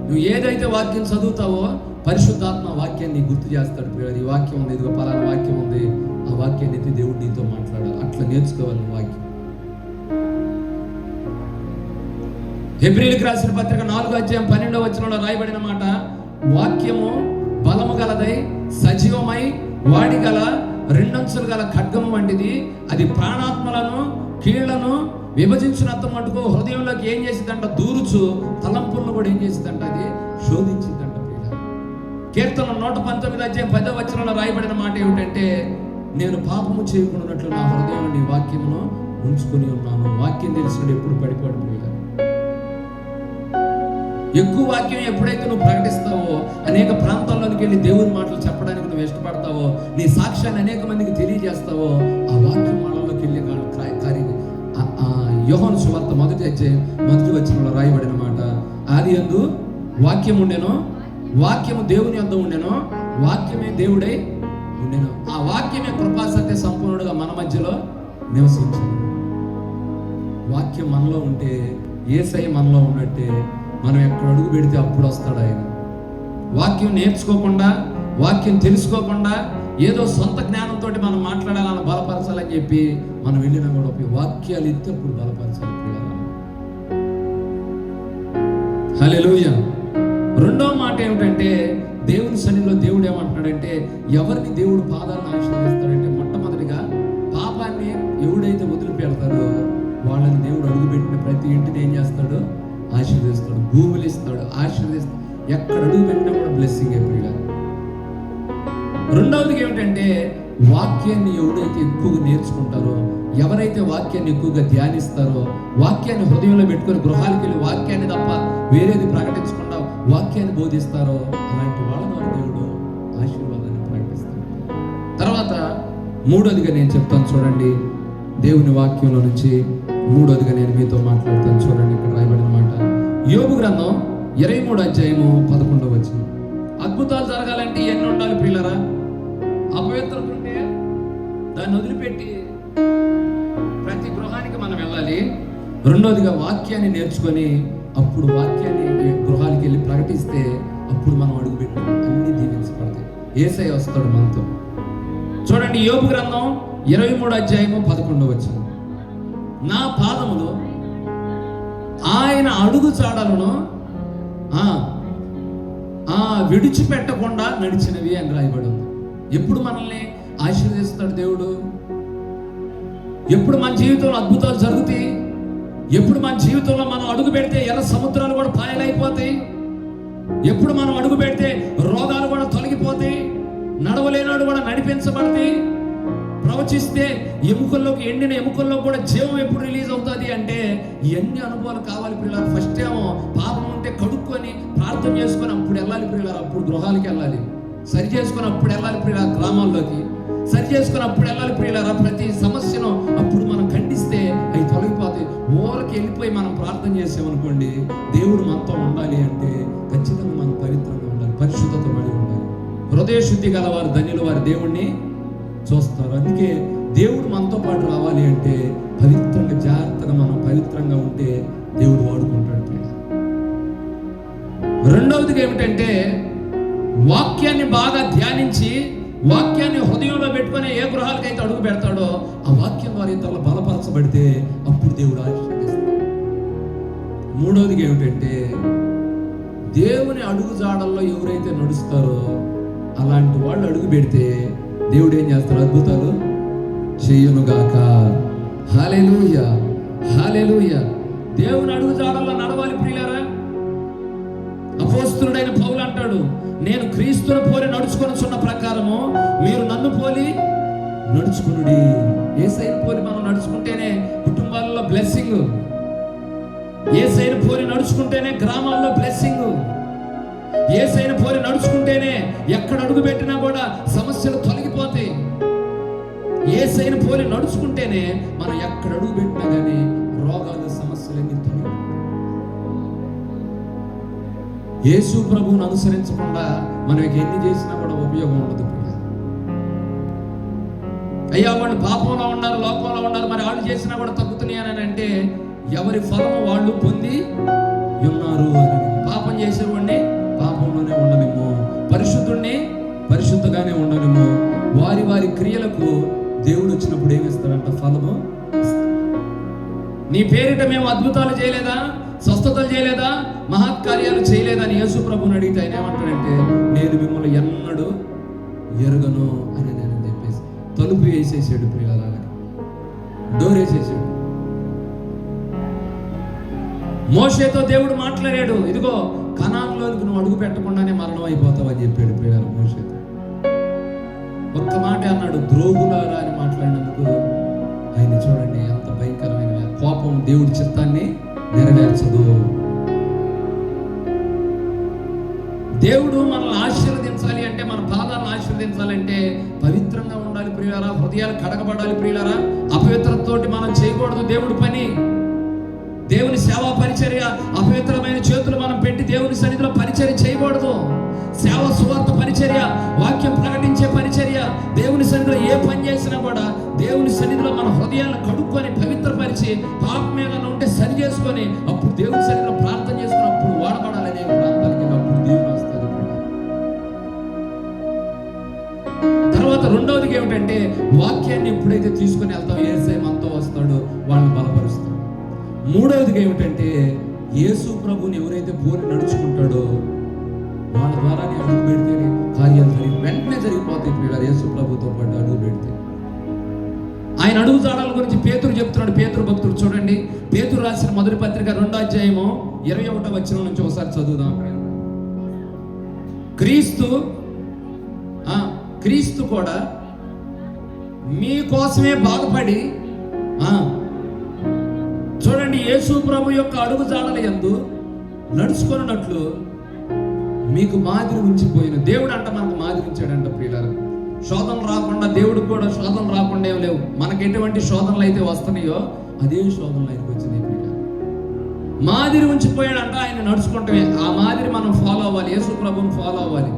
నువ్వు ఏదైతే వాక్యం చదువుతావో పరిశుద్ధాత్మ వాక్యాన్ని గుర్తు చేస్తాడు. ఈ వాక్యం ఉంది, ఇదిగో పలానా వాక్యం ఉంది, ఆ వాక్యాన్ని ఎత్తి దేవుడు నీతో మాట్లాడాలి. అట్లా నేర్చుకోవాలి వాక్యం. హెబ్రీయులకు రాసిన పత్రిక 4వ అధ్యాయం 12వ వచనంలో రాయబడిన మాట, వాక్యము బలము గలదై సజీవమై వాడిగల 2 అంచులు గల ఖడ్గము వంటిది. అది ప్రాణాత్మలను కీళ్లను విభజించినంత మటుకు హృదయంలోకి ఏం చేసిందంట, దూరుచు తలంపులను కూడా ఏం చేసిందంట, అది శోధించిందంట. కీర్తన 119వ అధ్యాయం 10వ వచనంలో రాయబడిన మాట ఏమిటంటే, నేను పాపము చేయకుండానట్లు నా హృదయంలో నీ వాక్యమును ఉంచుకొని ఉన్నాను. వాక్యం తెలిసినప్పుడు ఎప్పుడు పడిపోడు. ఎక్కువ వాక్యం ఎప్పుడైతే నువ్వు ప్రకటిస్తావో, అనేక ప్రాంతాల్లోకి వెళ్ళి దేవుని మాటలు చెప్పడానికి నువ్వు ఇష్టపడతావో, నీ సాక్ష్యాన్ని అనేక మందికి తెలియజేస్తావో, ఆ వాక్యం వాళ్ళలోకి వెళ్ళే కార్యం. యోహాను సువార్త 1వ అధ్యాయం 1వ వచనంలో రాయబడిన మాట, ఆదియందు వాక్యం ఉండెను, వాక్యము దేవుని యొద్ద ఉండెను, వాక్యమే దేవుడై ఉండెను, ఆ వాక్యమే కృపా సత్య సంపూర్ణుడుగా మన మధ్యలో నివసించింది. వాక్యం మనలో ఉంటే, యేసయ్య మనలో ఉన్నట్టే, మనం ఎక్కడ అడుగు పెడితే అప్పుడు వస్తాడు ఆయన. వాక్యం నేర్చుకోకుండా, వాక్యం తెలుసుకోకుండా, ఏదో సొంత జ్ఞానంతో మనం మాట్లాడాలని బలపరచాలని చెప్పి మనం వెళ్ళినా కూడా వాక్యాలు ఎత్తి అప్పుడు బలపరచాలి. హల్లెలూయా. రెండో మాట ఏమిటంటే, దేవుని సన్నిధిలో దేవుడు ఏమంటున్నాడంటే, ఎవరిని దేవుడు పాదాలను ఆశీర్వదిస్తాడంటే, మొట్టమొదటిగా పాపాన్ని ఎవడైతే వదిలిపెడతాడో వాళ్ళని దేవుడు అడుగుపెట్టిన ప్రతి ఇంటిని ఏం చేస్తాడు, ఆశీర్వదిస్తాడు. భూములు ఇస్తాడు, ఆశీర్వదిస్తాడు. ఎక్కడ అడుగు పెట్టినా కూడా బ్లెస్సింగ్ అయిపోయాడు. రెండవది ఏమిటంటే, వాక్యాన్ని ఎవడైతే ఎక్కువగా నేర్చుకుంటారో, ఎవరైతే వాక్యాన్ని ఎక్కువగా ధ్యానిస్తారో, వాక్యాన్ని హృదయంలో పెట్టుకొని గృహాలకు వెళ్ళి వాక్యాన్ని తప్ప వేరేది ప్రకటించకుండా వాక్యాన్ని బోధిస్తారో, అలాంటి వాళ్ళ ద్వారా దేవుడు ఆశీర్వాదాన్ని ప్రకటిస్తాడు. తర్వాత మూడోదిగా నేను చెప్తాను చూడండి, దేవుని వాక్యంలో నుంచి మూడోదిగా నేను మీతో మాట్లాడతాను చూడండి. ఇక్కడ రాయబడిన మాట, యోబు గ్రంథం 23వ అధ్యాయము 11వ వచనం. అద్భుతాలు జరగాలంటే ఎన్ని ఉండాలి ప్రియులరా? అపవిత్రత ఉంటే దాన్ని వదిలిపెట్టి ప్రతి గృహానికి మనం వెళ్ళాలి. రెండోదిగా వాక్యాన్ని నేర్చుకొని అప్పుడు వాక్యాన్ని గృహానికి వెళ్ళి ప్రకటిస్తే అప్పుడు మనం అడుగుపెట్టి అన్ని దీవించబడతాయి. యేసయ్య వస్తాడు మనతో. చూడండి, యోబు గ్రంథం 23వ అధ్యాయము 11వ వచనం, నా పాదములు ఆయన అడుగు చాడలను విడిచిపెట్టకుండా నడిచినవి అని రాయబడి ఉంది. ఎప్పుడు మనల్ని ఆశీర్వదిస్తాడు దేవుడు? ఎప్పుడు మన జీవితంలో అద్భుతాలు జరుగుతాయి? ఎప్పుడు మన జీవితంలో మనం అడుగు పెడితే ఎర్ర సముద్రాలు కూడా పాయలైపోతాయి? ఎప్పుడు మనం అడుగు పెడితే రోగాలు కూడా తొలగిపోతాయి, నడవలేనాడు కూడా నడిపించబడతాయి, ప్రవచిస్తే ఎముకల్లోకి, ఎండిన ఎముకల్లో కూడా జీవం ఎప్పుడు రిలీజ్ అవుతుంది అంటే ఇవన్నీ అనుభవాలు కావాలి పిల్లలు. ఫస్ట్ ఏమో పాపం ఉంటే కడుక్కొని ప్రార్థన చేసుకొని అప్పుడు వెళ్ళాలి పిల్లలు, అప్పుడు గృహాలకి వెళ్ళాలి. సరి చేసుకొని అప్పుడు వెళ్ళాలి పిల్లల, గ్రామాల్లోకి సరి చేసుకొని అప్పుడు వెళ్ళాలి పిల్లల. ప్రతి సమస్యను అప్పుడు మనం ఖండిస్తే అవి తొలగిపోతాయి. ఊరికి వెళ్ళిపోయి మనం ప్రార్థన చేసామనుకోండి, దేవుడు మనతో ఉండాలి అంటే ఖచ్చితంగా మనం పవిత్రంగా ఉండాలి, పరిశుద్ధత పడి ఉండాలి. హృదయ శుద్ధి గలవారు ధన్యులు, వారి దేవుణ్ణి చూస్తారు. అందుకే దేవుడు మనతో పాటు రావాలి అంటే పవిత్రంగా, జాగ్రత్తగా మనం పవిత్రంగా ఉంటే దేవుడు వాడుకుంటాడు. రెండవదిగా ఏమిటంటే, వాక్యాన్ని బాగా ధ్యానించి వాక్యాన్ని హృదయంలో పెట్టుకుని ఏ గృహాలకైతే అడుగు పెడతాడో ఆ వాక్యం ద్వారా ఇతరులు బలపరచబడితే అప్పుడు దేవుడు ఆశీర్వదిస్తాడు. మూడవదిగా ఏమిటంటే, దేవుని అడుగు జాడల్లో ఎవరైతే నడుస్తారో అలాంటి వాళ్ళు అడుగు పెడితే దేవుడు ఏం చేస్తాడు? అద్భుతాలు చెయ్యునుగాక. హల్లెలూయా, హల్లెలూయా. దేవుని అడుగు జాడల్లో నడవాలి ప్రియులారా. అపోస్తలుడైన పౌలు అంటాడు, నేను క్రీస్తును పోలి నడుచుకొనుచున్న ప్రకారము మీరు నన్ను పోలి నడుచుకునుడి. యేసయ్యను పోలి మనం నడుచుకుంటేనే కుటుంబాలలో బ్లెస్సింగ్, యేసయ్యను పోలి నడుచుకుంటేనే గ్రామాల్లో బ్లెస్సింగ్, యేసయ్యను పోలి నడుచుకుంటేనే ఎక్కడ అడుగు పెట్టినా కూడా సమస్యలు తొలగిపోతాయి. యేసయ్యను పోలి నడుచుకుంటేనే మనం ఎక్కడ అడుగు పెట్టినా కానీ రోగాలు సమస్యలన్నీ తొలగిపోతాయి. యేసు ప్రభువును అనుసరించకుండా మనం ఎన్ని చేసినా కూడా ఉపయోగం ఉండదు. అయ్యా వాళ్ళు పాపంలో ఉన్నారు, లోకంలో ఉన్నారు, మరి వాళ్ళు చేసినా కూడా తగ్గుతున్నాయి అని అంటే ఎవరి ఫలము వాళ్ళు పొంది ఉన్నారు అని. పాపం చేసేవాడిని పాపంలోనే ఉండలేము, పరిశుద్ధుడిని పరిశుద్ధగానే ఉండలేము. వారి వారి క్రియలకు దేవుడు వచ్చినప్పుడు ఏమిస్తాడంట? ఫలము. నీ పేరిట మేము అద్భుతాలు చేయలేదా, స్వస్థతలు చేయలేదా, మహత్కార్యాలు చేయలేదా అని యేసు ప్రభువుని అడిగితే ఆయన ఏమంటాడంటే, నేను మిమ్మల్ని ఎన్నడూ ఎరగను అని నేను చెప్పేసి తలుపు వేసేసాడు. ప్రియులారా, డోర్ వేసేసాడు. మోషేతో దేవుడు మాట్లాడాడు, ఇదిగో కనాన్లోనికి నువ్వు అడుగు పెట్టకుండానే మరణం అయిపోతావు అని చెప్పాడు. ప్రియులారా, మోషేతో ఒక్క మాట అన్నాడు, ద్రోహులారా అని మాట్లాడినందుకు ఆయన చూడండి ఎంత భయంకరమైన కోపం. దేవుడి చిత్తాన్ని నెరవేర్చదు. దేవుడు మనల్ని ఆశీర్వదించాలి అంటే, మన పాదాలను ఆశీర్వదించాలంటే పవిత్రంగా ఉండాలి ప్రియులారా, హృదయాలు కడగబడాలి ప్రియులారా. అపవిత్రతతోటి మనం చేయకూడదు దేవుడి పని. దేవుని సేవా పరిచర్య, అపవిత్రమైన చేతులు మనం పెట్టి దేవుని సన్నిధిలో పరిచర్య చేయకూడదు. సేవ, సువార్త పరిచర్య, వాక్యం ప్రకటించే పరిచర్య, దేవుని సన్నిధిలో ఏ పని చేసినా కూడా దేవుని సన్నిధిలో మన హృదయాలను కడుక్కొని పవిత్రపరిచి పాపం ఏదైనా ఉంటే సరి చేసుకొని అప్పుడు దేవుని సన్నిధిలో ప్రార్థన చేసుకుని అప్పుడు వాడబడాలనే ప్రాంతానికి అప్పుడు దేవుడు వస్తాడు. తర్వాత రెండవదిగా ఏమిటంటే, వాక్యాన్ని ఎప్పుడైతే తీసుకుని వెళ్తాం యేసయ్య మనతో వస్తాడు, వాళ్ళని బలపరుస్తాడు. మూడవదిగా ఏమిటంటే, యేసు ప్రభుని ఎవరైతే పోలి నడుచుకుంటాడో వాళ్ళ ద్వారా అడుగు పెడితే కార్యాలు వెంటనే జరిగిపోతాయి. పిల్లలు యేసు ప్రభుతో పాటు అడుగు పెడితే ఆయన అడుగు జాడల గురించి పేతురు చెప్తున్నాడు. పేతురు భక్తుడు చూడండి, పేతురు రాసిన మొదటి పత్రిక 2వ అధ్యాయము 21వ వచనం నుంచి ఒకసారి చదువుదాం. క్రీస్తు కూడా మీకోసమే బాగుపడి, చూడండి, యేసు ప్రభు యొక్క అడుగు జాడల యందు నడుచుకున్నట్లు మీకు మాదిరి ఉంచిపోయిన. దేవుడు అంట మనకు మాదిరి ఉంచాడంట. ప్రియులారా, శోధన రాకుండా, దేవుడికి కూడా శోధన రాకుండా ఏం లేవు. మనకి ఎటువంటి శోధనలు అయితే వస్తున్నాయో అదే శోధనలు ఆయనకు వచ్చినాయి. ప్రియులారా, మాదిరి ఉంచిపోయాడంట. ఆయన నడుచుకుంటే ఆ మాదిరి మనం ఫాలో అవ్వాలి, యేసు ప్రభువుని ఫాలో అవ్వాలి.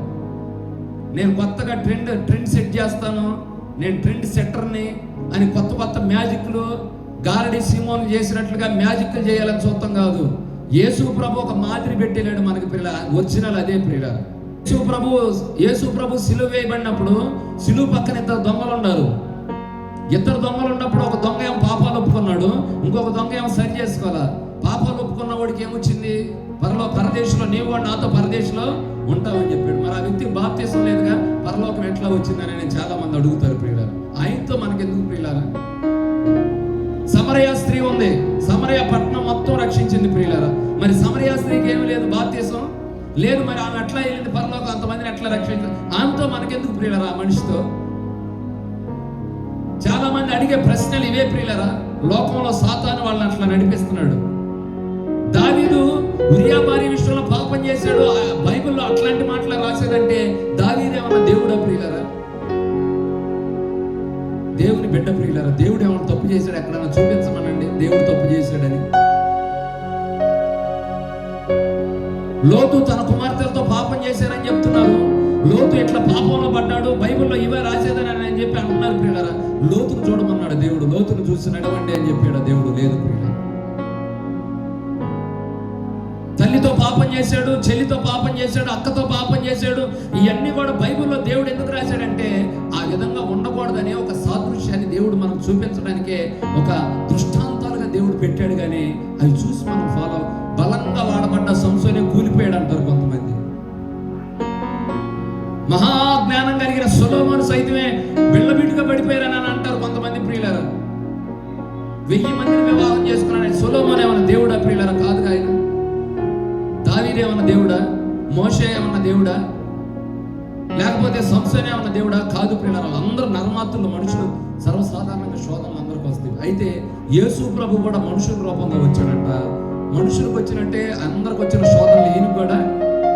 నేను కొత్తగా ట్రెండ్ సెట్ చేస్తాను, నేను ట్రెండ్ సెట్టర్ని అని కొత్త కొత్త మ్యాజిక్లు గారడి సిమోన్ చేసినట్లుగా మ్యాజిక్లు చేయాలని చూస్తాం కాదు. యేసు ప్రభు ఒక మాదిరి పెట్టేలాడు మనకి. ప్రియుల ఒరిజినల్ అదే. ప్రియుల యేసు ప్రభు సిలువ వేయబడినప్పుడు సిలువ పక్కన ఇద్దరు దొంగలు ఉన్నారు. ఇద్దరు దొంగలు ఉన్నప్పుడు ఒక దొంగ ఏమో పాపాలు ఒప్పుకున్నాడు, ఇంకొక దొంగ ఏమో సరి చేసుకోవాలా. పాపాలు ఒప్పుకున్న వాడికి ఏమొచ్చింది? పరదేశంలో నీవు కూడా నాతో పరదేశంలో ఉంటావని చెప్పాడు. మరి ఆ వ్యక్తికి బాప్తిసం లేదుగా, పరలోకం ఎట్లా వచ్చిందని నేను చాలా మంది అడుగుతారు. ప్రియులారా, ఆయనతో మనకెందుకు? ప్రియులారా, సమరయ స్త్రీ ఉంది, సమరయ పట్టణం మొత్తం రక్షించింది. ప్రియులారా, మరి సమరయ స్త్రీకి ఏమి లేదు, బాప్తిసం లేదు. మరి ఆమె ఎట్లా వెళ్ళింది పరలోకం, అంతమందిని ఎట్లా రక్షించింది? ఆమెతో మనకెందుకు? ప్రియులారా, ఆ మనిషితో చాలా మంది అడిగే ప్రశ్నలు ఇవే. ప్రియులారా, లోకంలో సాతాను వాళ్ళని అట్లా నడిపిస్తున్నాడు. దావీదు ఉరియా భార్య విషయంలో పాపం చేశాడు. బైబిల్లో అట్లాంటి మాటలు రాసేదంటే దావీదు ఏమన్నా దేవుడా? ప్రియులారా, దేవుని బిడ్డ. ప్రియులారా, దేవుడు ఏమన్నా తప్పు చేశాడు? ఎక్కడన్నా చూపించమనండి దేవుడు తప్పు చేశాడని. లోతు తన కుమార్తెలతో పాపం చేశారని చెప్తున్నారు. లోతు ఎట్లా పాపంలో పడ్డాడు, బైబిల్లో ఇవే రాసేదని అని చెప్పి అంటున్నారు. ప్రియులారా, లోతును చూడమన్నాడు దేవుడు. లోతును చూసి నడవండి అని చెప్పాడు దేవుడు. లేదు ప్రియులారా, తల్లితో పాపం చేశాడు, చెల్లితో పాపం చేశాడు, అక్కతో పాపం చేశాడు. ఇవన్నీ కూడా బైబిల్లో దేవుడు ఎందుకు రాశాడంటే ఉన్నదనే ఒక సాదృశ్యాన్ని దేవుడు మనకు చూపించడానికే ఒక దృష్టాంతాలుగా దేవుడు పెట్టాడు. కానీ అవి చూసి మనం ఫాలో బలంగా వాడబడ్డ సంసోనే కూలిపోయాడు అంటారు కొంతమంది. మహాజ్ఞానం కలిగిన సొలొమోను సైతమే బిళ్ళబిట్టుగా పడిపోయారని అంటారు కొంతమంది ప్రియులారా. 1000 మందిని వివాహం చేసుకున్నాడు. సొలొమోను ఏమన్నా దేవుడా ప్రియులారా? కాదుగా. ఆయన దావీదు ఏమన్నా దేవుడా? మోషే ఏమన్నా దేవుడా? లేకపోతే సంసోనే ఏమన్నా దేవుడా? కాదు ప్రియులారా. అందరూ నరమాత్రులు, మనుషులు. సర్వసాధారణంగా శోధనలు అందరికి వస్తాయి. అయితే యేసు ప్రభు కూడా మనుషుల రూపంగా వచ్చాడంట. మనుషులకు వచ్చినట్టే అందరికి వచ్చిన శోధనలు ఈయన కూడా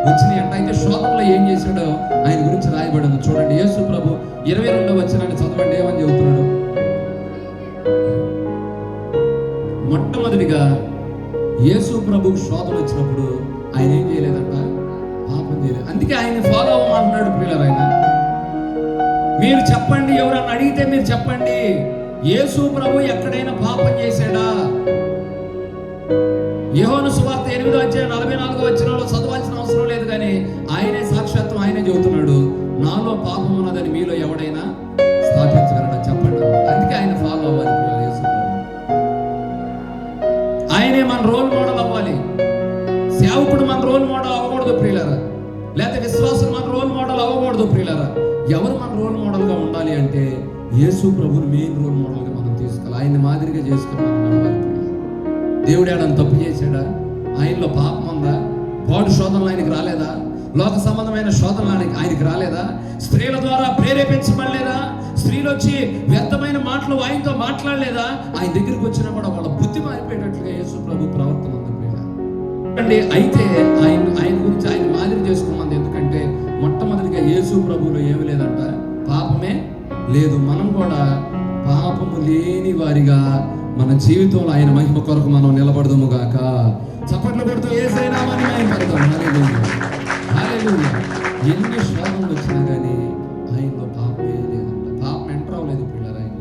వచ్చినాయి అంట. అయితే శోధనలో ఏం చేశాడో ఆయన గురించి రాయబడింది. చూడండి, యేసు ప్రభు 22వ వచనాన్ని చదవండి. ఏమని చెబుతున్నాడు? మొట్టమొదటిగా యేసు ప్రభుకు శోధన వచ్చినప్పుడు ఆయన ఏం చేయలేదంట? పాపం చేయలేదు. అందుకే ఆయన ఫాలో అవ్వమంటున్నాడు ప్రియులారా. ఆయన మీరు చెప్పండి, ఎవరన్నా అడిగితే మీరు చెప్పండి, యేసు ప్రభు ఎక్కడైనా పాపం చేశాడా? యోహాను సువార్త 8వ అధ్యాయం 44వ వచనంలో చదవాల్సిన అవసరం లేదు, కానీ ఆయనే సాక్షాత్తు ఆయనే చెబుతున్నాడు, నాలో పాపం ఉన్నదని మీలో ఎవడైనా స్థాపించగలడా చెప్పండి. అందుకే ఆయన ఫాలో అవ్వాలి యేసు ప్రభు. ఆయనే మన రోల్ మోడల్ అవ్వాలి. సేవకుడు మన రోల్ మోడల్ అవ్వకూడదు ప్రియులారా. లేకపోతే విశ్వాసులు మన రోల్ మోడల్ అవ్వకూడదు ప్రియులారా. ఎవరు మన రోల్ మోడల్ గా ఉండాలి అంటే యేసు ప్రభుని మెయిన్ రోల్ మోడల్ గా మనం తీసుకోవాలి. ఆయన్ని మాదిరిగా చేసుకుని మనం నడవాలి. దేవుడు ఏడని తప్పు చేశాడా? ఆయనలో పాపం ఉందా? పాడు శోధనలు ఆయనకి రాలేదా? లోక సంబంధమైన శోధనలు ఆయనకి రాలేదా? స్త్రీల ద్వారా ప్రేరేపించబడలేదా? స్త్రీలు వచ్చి వ్యర్థమైన మాటలు ఆయనతో మాట్లాడలేదా? ఆయన దగ్గరికి వచ్చినా కూడా వాళ్ళ బుద్ధి మారిపోయేటట్లుగా యేసు ప్రభు ప్రవర్తన ఉంది. అయితే ఆయన గురించి ఆయన మాదిరి చేసుకోమంది. ఎందుకంటే మొట్టమొదటిగా యేసు ప్రభువులో ఏమి లేదంట? పాపమే లేదు. మనం కూడా పాపము లేని వారిగా మన జీవితంలో ఆయన మహిమ కొరకు మనం నిలబడదాము గాక. చప్పట్లు కొడుతూ యేసయ్య నామాన్ని మహిమపడదాం. హల్లెలూయా, హల్లెలూయా. ఎన్ని శోధనలు వచ్చినా కానీ ఆయనలో పాపమే లేదంట. పాపం ఎంటర్ అవ్వలేదు పిల్లలు. ఆయన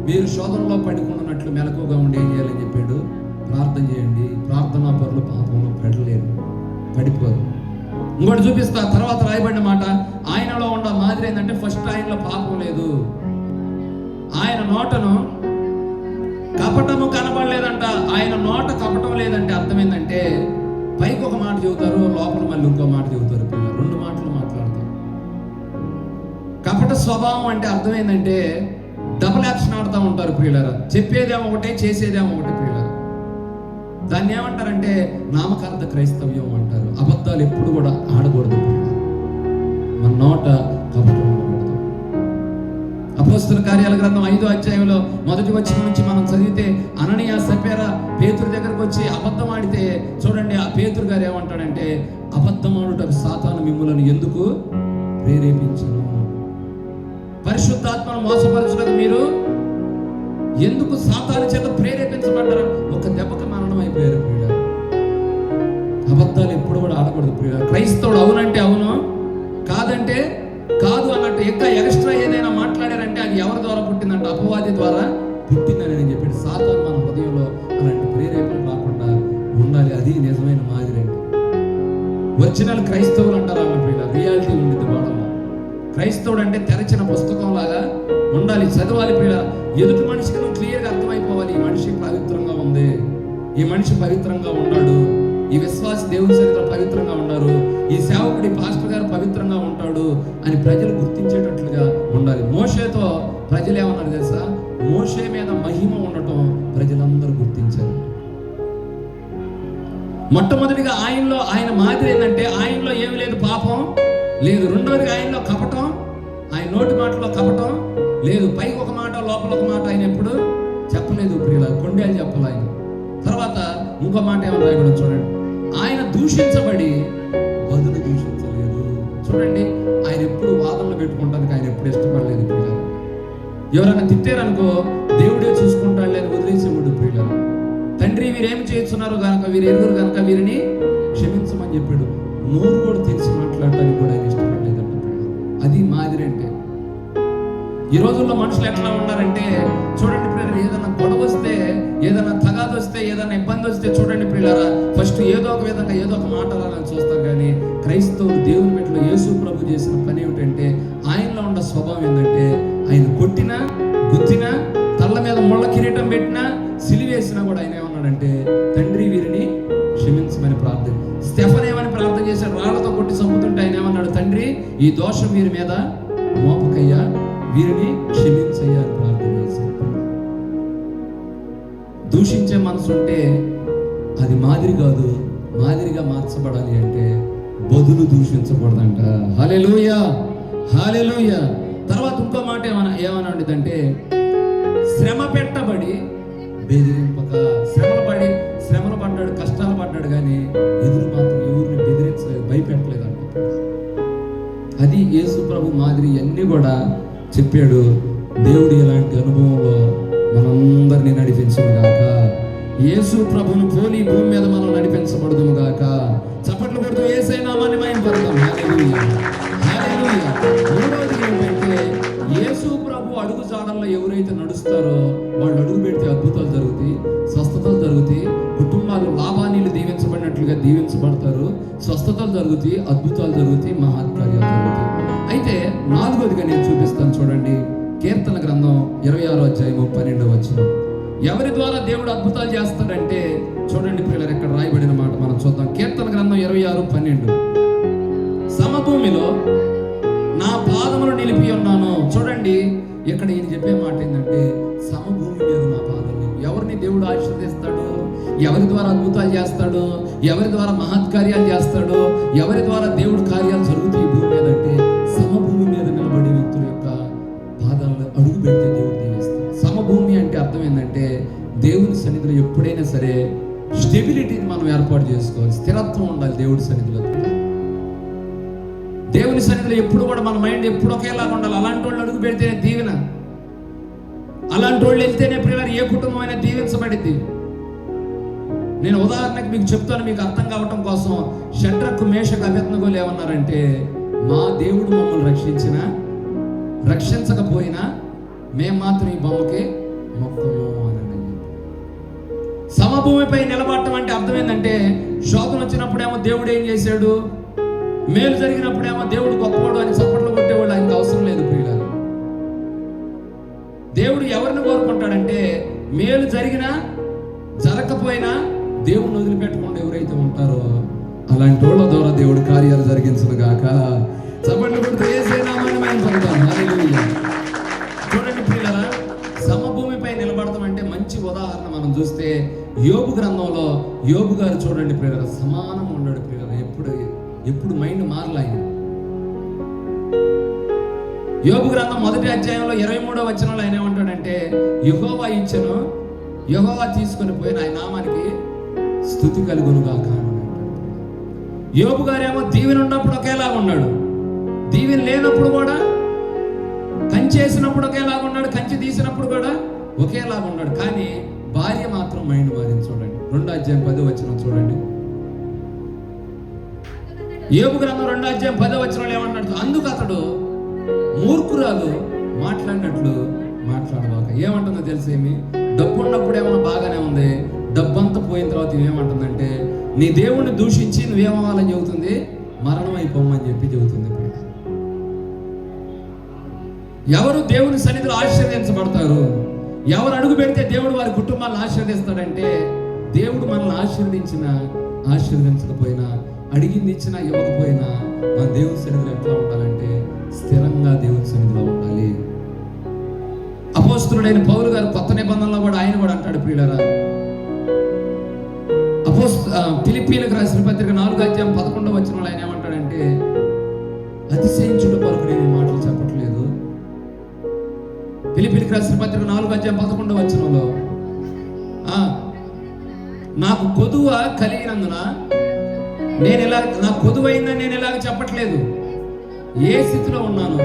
మీరు శోధనలో పడుకున్నట్లు మెలకుగా ఉండి ఏం చేయాలని చెప్పాడు? ప్రార్థన చేయండి. ప్రార్థనా పరులు పాపంలో పడలేరు, పడిపోరు. ఇంకోటి చూపిస్తా, తర్వాత రాయబడిన మాట. ఆయనలో ఉన్న మాదిరి ఏంటంటే ఫస్ట్ ఆయనలో పాపం లేదు. ఆయన నోటను కపటము కనబడలేదంట. ఆయన నోట కపటం లేదంటే అర్థం ఏంటంటే పైకి ఒక మాట చెబుతారు, లోపల మళ్ళీ ఇంకో మాట చెబుతారు. పిల్లలు 2 మాటలు మాట్లాడతారు. కపట స్వభావం అంటే అర్థం ఏంటంటే డబుల్ యాక్షన్ ఆడుతూ ఉంటారు ప్రియులారా. చెప్పేదేమో ఒకటే, చేసేదేమో ఒకటి ప్రియులారా. దాన్ని ఏమంటారంటే నామకార్థ క్రైస్తవ్యం అంటారు. అబద్ధాలు ఎప్పుడు కూడా ఆడకూడదు. మన నోట కపటం ఉండకూడదు. అపోస్తల కార్యాల గ్రంథం 5వ అధ్యాయంలో 1వ వచనం నుంచి మనం చదివితే అననీయ సఫీరా పేతురు దగ్గరకు వచ్చి అబద్ధం ఆడితే చూడండి, ఆ పేతురు గారు ఏమంటాడంటే, అబద్ధం ఆడుటకు సాతాను మిమ్ములను ఎందుకు ప్రేరేపించును? పరిశుద్ధాత్మను మోసపరచుటకు మీరు ఎందుకు సాతాను చేత ప్రేరేపించబడ్డారు? ఒక దెబ్బకి మరణం అయిపోయారు ప్రియులారా. అబద్ధాలు ఎప్పుడు కూడా ఆడకూడదు ప్రియులారా. క్రైస్తవుడు అవునంటే అవును, కాదంటే కాదు అన్నట్టు ఇంకా ఎక్స్ట్రా ఏదైనా మాట్లాడారంటే అది ఎవరి ద్వారా పుట్టిందంటే అపవాది ద్వారా పుట్టిందని నేను చెప్పాడు. సాతాను మన హృదయంలో అలాంటి ప్రేరేపణ రాకుండా ఉండాలి. అది నిజమైన మాదిరి అంటే. ఒరిజినల్ క్రైస్తవులు అంటారు అన్న ప్రియులారా. రియాలిటీ ఉండేది వాళ్ళలో. క్రైస్తవుడు అంటే తెరచిన పుస్తకం లాగా ఉండాలి, చదవాలి ప్రియులారా. ఎదుటి మనిషికి నువ్వు క్లియర్గా అర్థమైపోవాలి, ఈ మనిషి పవిత్రంగా ఉంది, ఈ మనిషి పవిత్రంగా ఉన్నాడు, ఈ విశ్వాసి దేవుని సన్నిధిలో పవిత్రంగా ఉన్నారు, ఈ సేవకుడి పాస్టర్ గారు పవిత్రంగా ఉంటాడు అని ప్రజలు గుర్తించేటట్లుగా ఉండాలి. మోషేతో ప్రజలు ఏమన్నారు తెలుసా? మోషే మీద మహిమ ఉండటం ప్రజలందరూ గుర్తించారు. మొట్టమొదటిగా ఆయనలో ఆయన మాదిరి ఏంటంటే ఆయనలో ఏమి లేదు, పాపం లేదు. రెండోదిగా ఆయనలో కపటం, ఆయన నోటి మాటలో కపటం లేదు. పైకి ఒక మాట, లోపల ఒక మాట ఆయన ఎప్పుడు చెప్పలేదు ప్రియుల. కొండేలు చెప్పాలి ఆయన. తర్వాత ఇంకో మాట ఏమన్నా రాయబడి చూడండి, ఆయన దూషించబడి బదులు దూషించలేదు. చూడండి, ఆయన ఎప్పుడు వాదనలు పెట్టుకుంటానికి ఆయన ఎప్పుడు ఇష్టపడలేదు ప్రియుల. ఎవరైనా తిట్టారనుకో దేవుడే చూసుకుంటాడు లేదు వదిలేసేవాడు ప్రియుల. తండ్రి వీరేమి చేస్తున్నారు కనుక, వీరు ఎరుగురు కనుక వీరిని క్షమించమని చెప్పాడు. నోరు కూడా తెలిసి మాట్లాడటానికి కూడా ఆయన ఇష్టపడలేదంట ప్రియుల. అది మాదిరి అంటే. ఈ రోజుల్లో మనుషులు ఎట్లా ఉన్నారంటే చూడండి ప్రియులారా, ఏదైనా గొడవ వస్తే, ఏదైనా తగాదు వస్తే, ఏదైనా ఇబ్బంది వస్తే చూడండి ప్రియులారా, ఫస్ట్ ఏదో ఒక విధంగా ఏదో ఒక మాట అలా చూస్తారు. కానీ క్రైస్తవులు దేవుని మెట్లో యేసు ప్రభు చేసిన పని ఏమిటంటే ఆయనలో ఉన్న స్వభావం ఏంటంటే ఆయన కొట్టినా, గుద్దినా, తల్ల మీద ముళ్ళ కిరీటం పెట్టినా, సిలివేసినా కూడా ఆయన ఏమన్నాడంటే, తండ్రి వీరిని క్షమించమని ప్రార్థన. స్టెఫన్ ఏమని ప్రార్థన చేశాడు? రాళ్లతో కొట్టి చంపుతుంటే ఆయన ఏమన్నాడు? తండ్రి ఈ దోషం వీరి మీద మోపకయ్యా, వీరిని క్షమించయ్యా అని ప్రార్థన చేశాడు. దూషించే మనసు ఉంటే అది మాదిరి కాదు, మాదిరిగా మార్చబడాలి అంటే బదులు దూషించకూడదంట. హల్లెలూయా, హల్లెలూయా. తర్వాత ఇంకో మాట ఏమన్నా ఉండేదంటే, శ్రమ పెట్టబడి బెదిరింపక. శ్రమలు పడ్డాడు, కష్టాలు పడ్డాడు, కానీ ఎదురు మాత్రం ఎవరిని బెదిరించలేదు, భయపెట్టలేదు అంట. అది యేసు ప్రభు మాదిరి అన్నీ కూడా చెప్పాడు. దేవుడు ఇలాంటి అనుభవంలో మనందరినీ నడిపించును గాక. యేసు ప్రభువును పోలి భూమి మీద మనం నడిపించబడదుము గాక. చప్పట్లు కొడుతూ యేసయ్య నామాన్ని మహిమపడదాం. హల్లెలూయా, హల్లెలూయా. మూడవది ఏంటంటే, యేసు ప్రభు అడుగు జాడల్లో ఎవరైతే నడుస్తారో వాళ్ళు అడుగు పెడితే అద్భుతాలు జరుగుతాయి, స్వస్థతలు జరుగుతాయి, కుటుంబాలు లాభానీలు దీవించబడినట్లుగా దీవించబడతారు, స్వస్థతలు జరుగుతాయి, అద్భుతాలు జరుగుతాయి, మహత్కార్యాలు జరుగుతాయి. అయితే నాలుగోదిగా నేను చూపిస్తాను చూడండి. కీర్తన గ్రంథం 26వ అధ్యాయం 12వ వచనం. ఎవరి ద్వారా దేవుడు అద్భుతాలు చేస్తాడంటే చూడండి ప్రియులారా, ఇక్కడ రాయబడిన మాట మనం చూద్దాం. కీర్తన గ్రంథం 26:12. సమభూమిలో నా పాదములు నిలిపి ఉన్నాను. చూడండి, ఇక్కడ ఈయన చెప్పే మాట ఏంటంటే, సమభూమి మీద నా పాదం నిలిపి. ఎవరిని దేవుడు ఆశీర్వదిస్తాడు? ఎవరి ద్వారా అద్భుతాలు చేస్తాడు? ఎవరి ద్వారా మహత్కార్యాలు చేస్తాడు? ఎవరి ద్వారా దేవుడు కార్యాలు జరుగుతాయి భూమి మీద అంటే, సమభూమి మీద నిలబడే వ్యక్తుల యొక్క పాదాలను అడుగు పెడితే దేవుడు దీవిస్తాడు. సమభూమి అంటే అర్థం ఏంటంటే, దేవుని సన్నిధిలో ఎప్పుడైనా సరే స్టెబిలిటీని మనం ఏర్పాటు చేసుకోవాలి, స్థిరత్వం ఉండాలి దేవుడి సన్నిధిలో. దేవుని సన్నిధిలో ఎప్పుడు కూడా మన మైండ్ ఎప్పుడు ఒకేలాగా ఉండాలి. అలాంటి వాళ్ళు అడుగు పెడితేనే దీవెన. అలాంటి వాళ్ళు వెళ్తేనే పిల్లలు ఏ కుటుంబం అయినా దీవించబడింది. నేను ఉదాహరణకు మీకు చెప్తాను, మీకు అర్థం కావటం కోసం. షడ్రకు, మేషకు, అబేద్నెగోలు ఏమన్నారంటే, మా దేవుడు మమ్మల్ని రక్షించకపోయినా మేము మాత్రం ఈ బొమ్మకి మొక్కము అని. సమభూమిపై నిలబడటం అంటే అర్థం ఏంటంటే, శోధన వచ్చినప్పుడేమో దేవుడు ఏం చేశాడు, మేలు జరిగినప్పుడేమో దేవుడు గొప్పవాడు అని చప్పట్లు కొట్టేవాడు ఆయనకు అవసరం లేదు ప్రియులారా. దేవుడు ఎవరిని కోరుకుంటాడంటే, మేలు జరిగినా జరగకపోయినా దేవుడిని వదిలిపెట్టకుండా ఎవరైతే ఉంటారో అలాంటి వాళ్ళ ద్వారా దేవుడు కార్యాలు జరిగించును గాక. చప్పట్లు కొడుతూ యేసయ్య నామాన్ని మహిమపడదాం. హల్లెలూయా. చూడండి ప్రియులారా, సమభూమిపై నిలబడతాం అంటే మంచి ఉదాహరణ మనం చూస్తే యోబు గ్రంథంలో యోబు గారు చూడండి ప్రియులారా, సమానం ఉన్నాడు ప్రియులారా. ఎప్పుడు మైండ్ మారలా. యోబు గ్రంథం 1వ అధ్యాయంలో 23వ వచనంలో ఆయన ఏమంటాడంటే, యెహోవా ఇచ్చెను, యెహోవా తీసుకొని పోయిన ఆయన నామానికి స్తుతి కలుగును గాక. యోబు గారేమో దీవెన ఉన్నప్పుడు ఒకేలాగా ఉన్నాడు, దీవెన లేనప్పుడు కూడా, కంచి వేసినప్పుడు ఒకేలాగా ఉన్నాడు, కంచి తీసినప్పుడు కూడా ఒకేలాగా ఉన్నాడు. కానీ భార్య మాత్రం మైండ్ మారింది. చూడండి 2వ అధ్యాయం 10వ వచనం చూడండి. యోబు గ్రంథం 2వ అధ్యాయం 10వ వచనంలో ఏమన్నాడు, అందుకు అతడు మూర్ఖురాలు మాట్లాడినట్లు మాట్లాడబాక. ఏమంటుందో తెలిసేమి, డబ్బు ఉన్నప్పుడు ఏమన్నా బాగానే ఉంది, డబ్బంతా పోయిన తర్వాత ఏమంటుందంటే, నీ దేవుణ్ణి దూషించి నువ్వేమవ్వాలని చెబుతుంది, మరణం అయిపోమని చెప్పి చెబుతుంది. ఎవరు దేవుని సన్నిధిలో ఆశీర్వదించబడతారు, ఎవరు అడుగు పెడితే దేవుడు వారి కుటుంబాలను ఆశీర్వదిస్తాడంటే, దేవుడు మనల్ని ఆశీర్వదించకపోయినా, అడిగింది ఇచ్చినా ఇవ్వకపోయినా మన దేవుని సన్నిధిలో ఎట్లా ఉండాలంటే స్థిరంగా దేవుని సన్నిధిలో ఉండాలి. అపోస్తలుడైన పౌలు గారు కొత్త నిబంధనలో కూడా ఆయన కూడా అంటాడు ప్రియులారా, ఫిలిప్పీలకు రాసిన పత్రిక 4వ అధ్యాయం 11వ వచనంలో ఆయన ఏమంటాడంటే, అతిశయించుట కొరకు నేను మాటలు చెప్పట్లేదు. ఫిలిప్పీలకు రాసిన పత్రిక 4వ అధ్యాయం 11వ వచనంలో, నాకు కొదువ కలిగినందున నాకు కొదువైందని నేను ఇలాగ చెప్పట్లేదు, ఏ స్థితిలో ఉన్నాను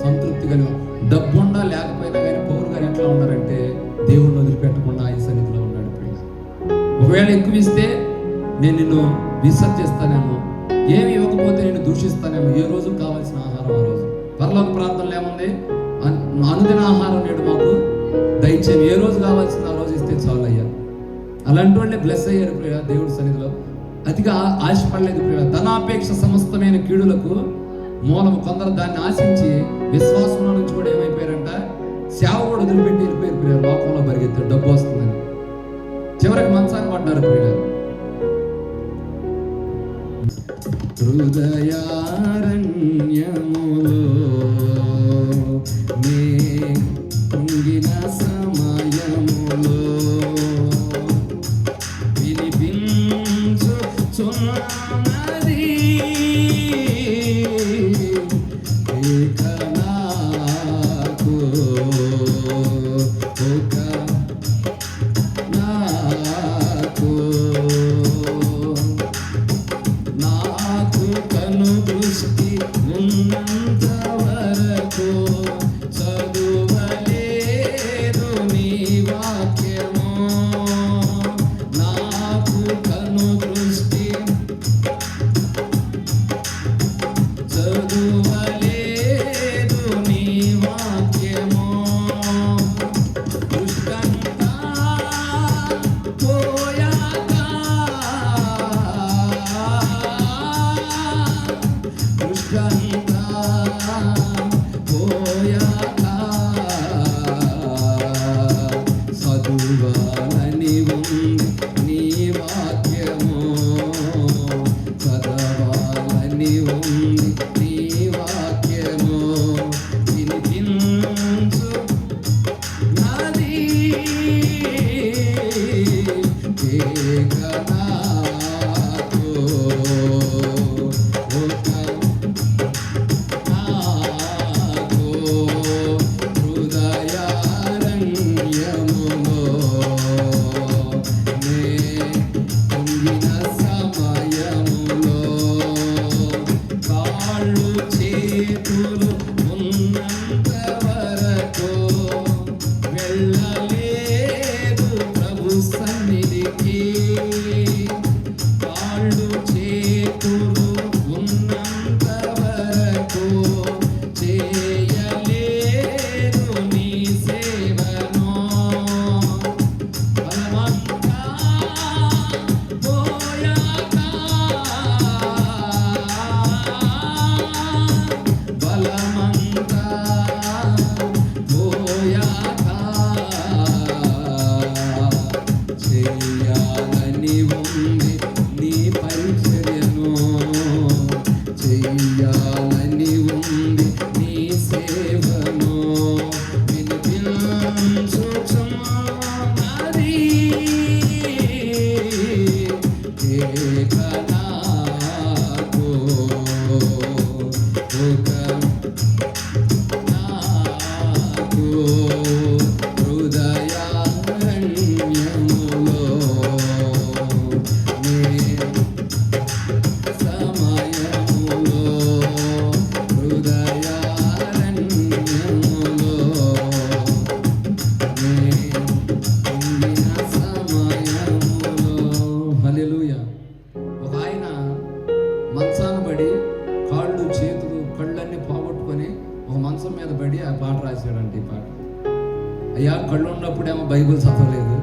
సంతృప్తి కలిగి. డబ్బుండా లేకపోయినా కానీ పౌరు గారు ఎట్లా ఉన్నారంటే, దేవుడిని వదిలిపెట్టకుండా ఆయన సన్నిధిలో ఉన్నాడు. ఒకవేళ ఎక్కువ ఇస్తే నేను నిన్ను విసర్జిస్తానేమో, ఏమి ఇవ్వకపోతే నేను దూషిస్తానేమో. ఏ రోజు కావాల్సిన ఆహారం ఆ రోజు. పరలోక ప్రార్థనలు ఏముంది, అనుదిన ఆహారం నేడు మాకు దయచేయం. ఏ రోజు కావాల్సిన ఆ రోజు ఇస్తే చాలు అయ్యా. అలాంటి వాళ్ళే బ్లెస్ అయ్యారు ప్రియ దేవుడి సన్నిధిలో. అతిగా ఆశపడలేదు ప్రియ. ధనాపేక్ష సమస్తమైన కీడులకు మూలము. కొందరు దాన్ని ఆశించి విశ్వాసంలో నుంచి కూడా ఏమైపోయారంట, సేవ కూడా వదిలిపెట్టి వెళ్ళిపోయారు ప్రియులు. లోకంలో పరిగెత్తారు డబ్బు వస్తుందని, చివరికి మంచాన్ని పడ్డారు ప్రియులు. హృదయారణ్యములో నే కృంగిన సమయములో వినిపించుచున్నది ఇక నాకు ఒక నాకు కను దృష్టి ఉన్నంత వరకు చదువలేదు నీ వాక్యము. నాకు కను దృష్టి చదువలేదు నీ వాక్యము. దృష్టంతా పోయాక దృష్టంతా పోయాక చదువాలని ఉంది నీ వాక్యము. చదవాలని ఉంది నీ వాక్యము. వినిపించు నాది ఏక నాకు ఒక నాకు హృదయారణ్యములో నే కృంగిన సమయములో కాళ్ళు చేతులు ఉన్నంత వరకు వెళ్ళలేదు ప్రభు సన్నిధికి. కాళ్ళు చేతులు ఉన్నంత వరకు చేయలేదు నీ సేవను. బలమంతా పోయాక బలమంతా పోయాక చెయ్యాలని ఉంది నీ పరిచర్యను. చెయ్యాలని ఉంది నీ సేవను. వినిపించుచున్నది ఏక నాకు ఒక నాకు హృదయారణ్యములో నే సమయములో హృదయారణ్యములో నే కృంగిన సమయములో. హల్లెలూయా. ఒక ఆయన మంచాన పడి కాళ్ళు చేతులు కళ్ళన్నీ పోగొట్టుకొని ఒక మంచం మీద పడి ఆ పాట రాశాడంటే ఈ పాట. అయ్యా, కళ్ళు ఉన్నప్పుడేమో బైబిల్ చదవలేదు,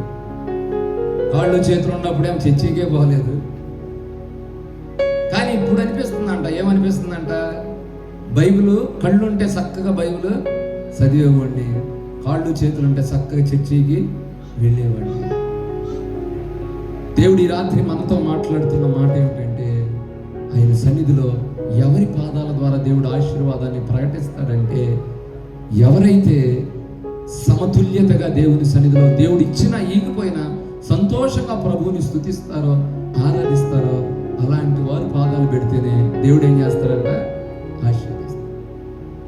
కాళ్ళు చేతులు ఉన్నప్పుడేమో చర్చికే పోలేదు. కానీ ఇప్పుడు అనిపిస్తుందంట, ఏమనిపిస్తుందంట, బైబిల్ కళ్ళుంటే చక్కగా బైబిల్ చదివేవాడిని, కాళ్ళు చేతులుంటే చక్కగా చర్చికి వెళ్ళేవాడిని. దేవుడు ఈ రాత్రి మనతో మాట్లాడుతున్న మాట ఏమిటంటే, ఆయన సన్నిధిలో ఎవరి పాదాల ద్వారా దేవుడు ఆశీర్వాదాన్ని ప్రకటిస్తాడంటే, ఎవరైతే సమతుల్యతగా దేవుని సన్నిధిలో దేవుడు ఇచ్చిన ఈగిపోయిన సంతోషంగా ప్రభువుని స్తుతిస్తారో ఆరాధిస్తారో అలాంటి వారు పాదాలు పెడితేనే దేవుడు ఏం చేస్తారంట, ఆశీర్వదిస్తాడు.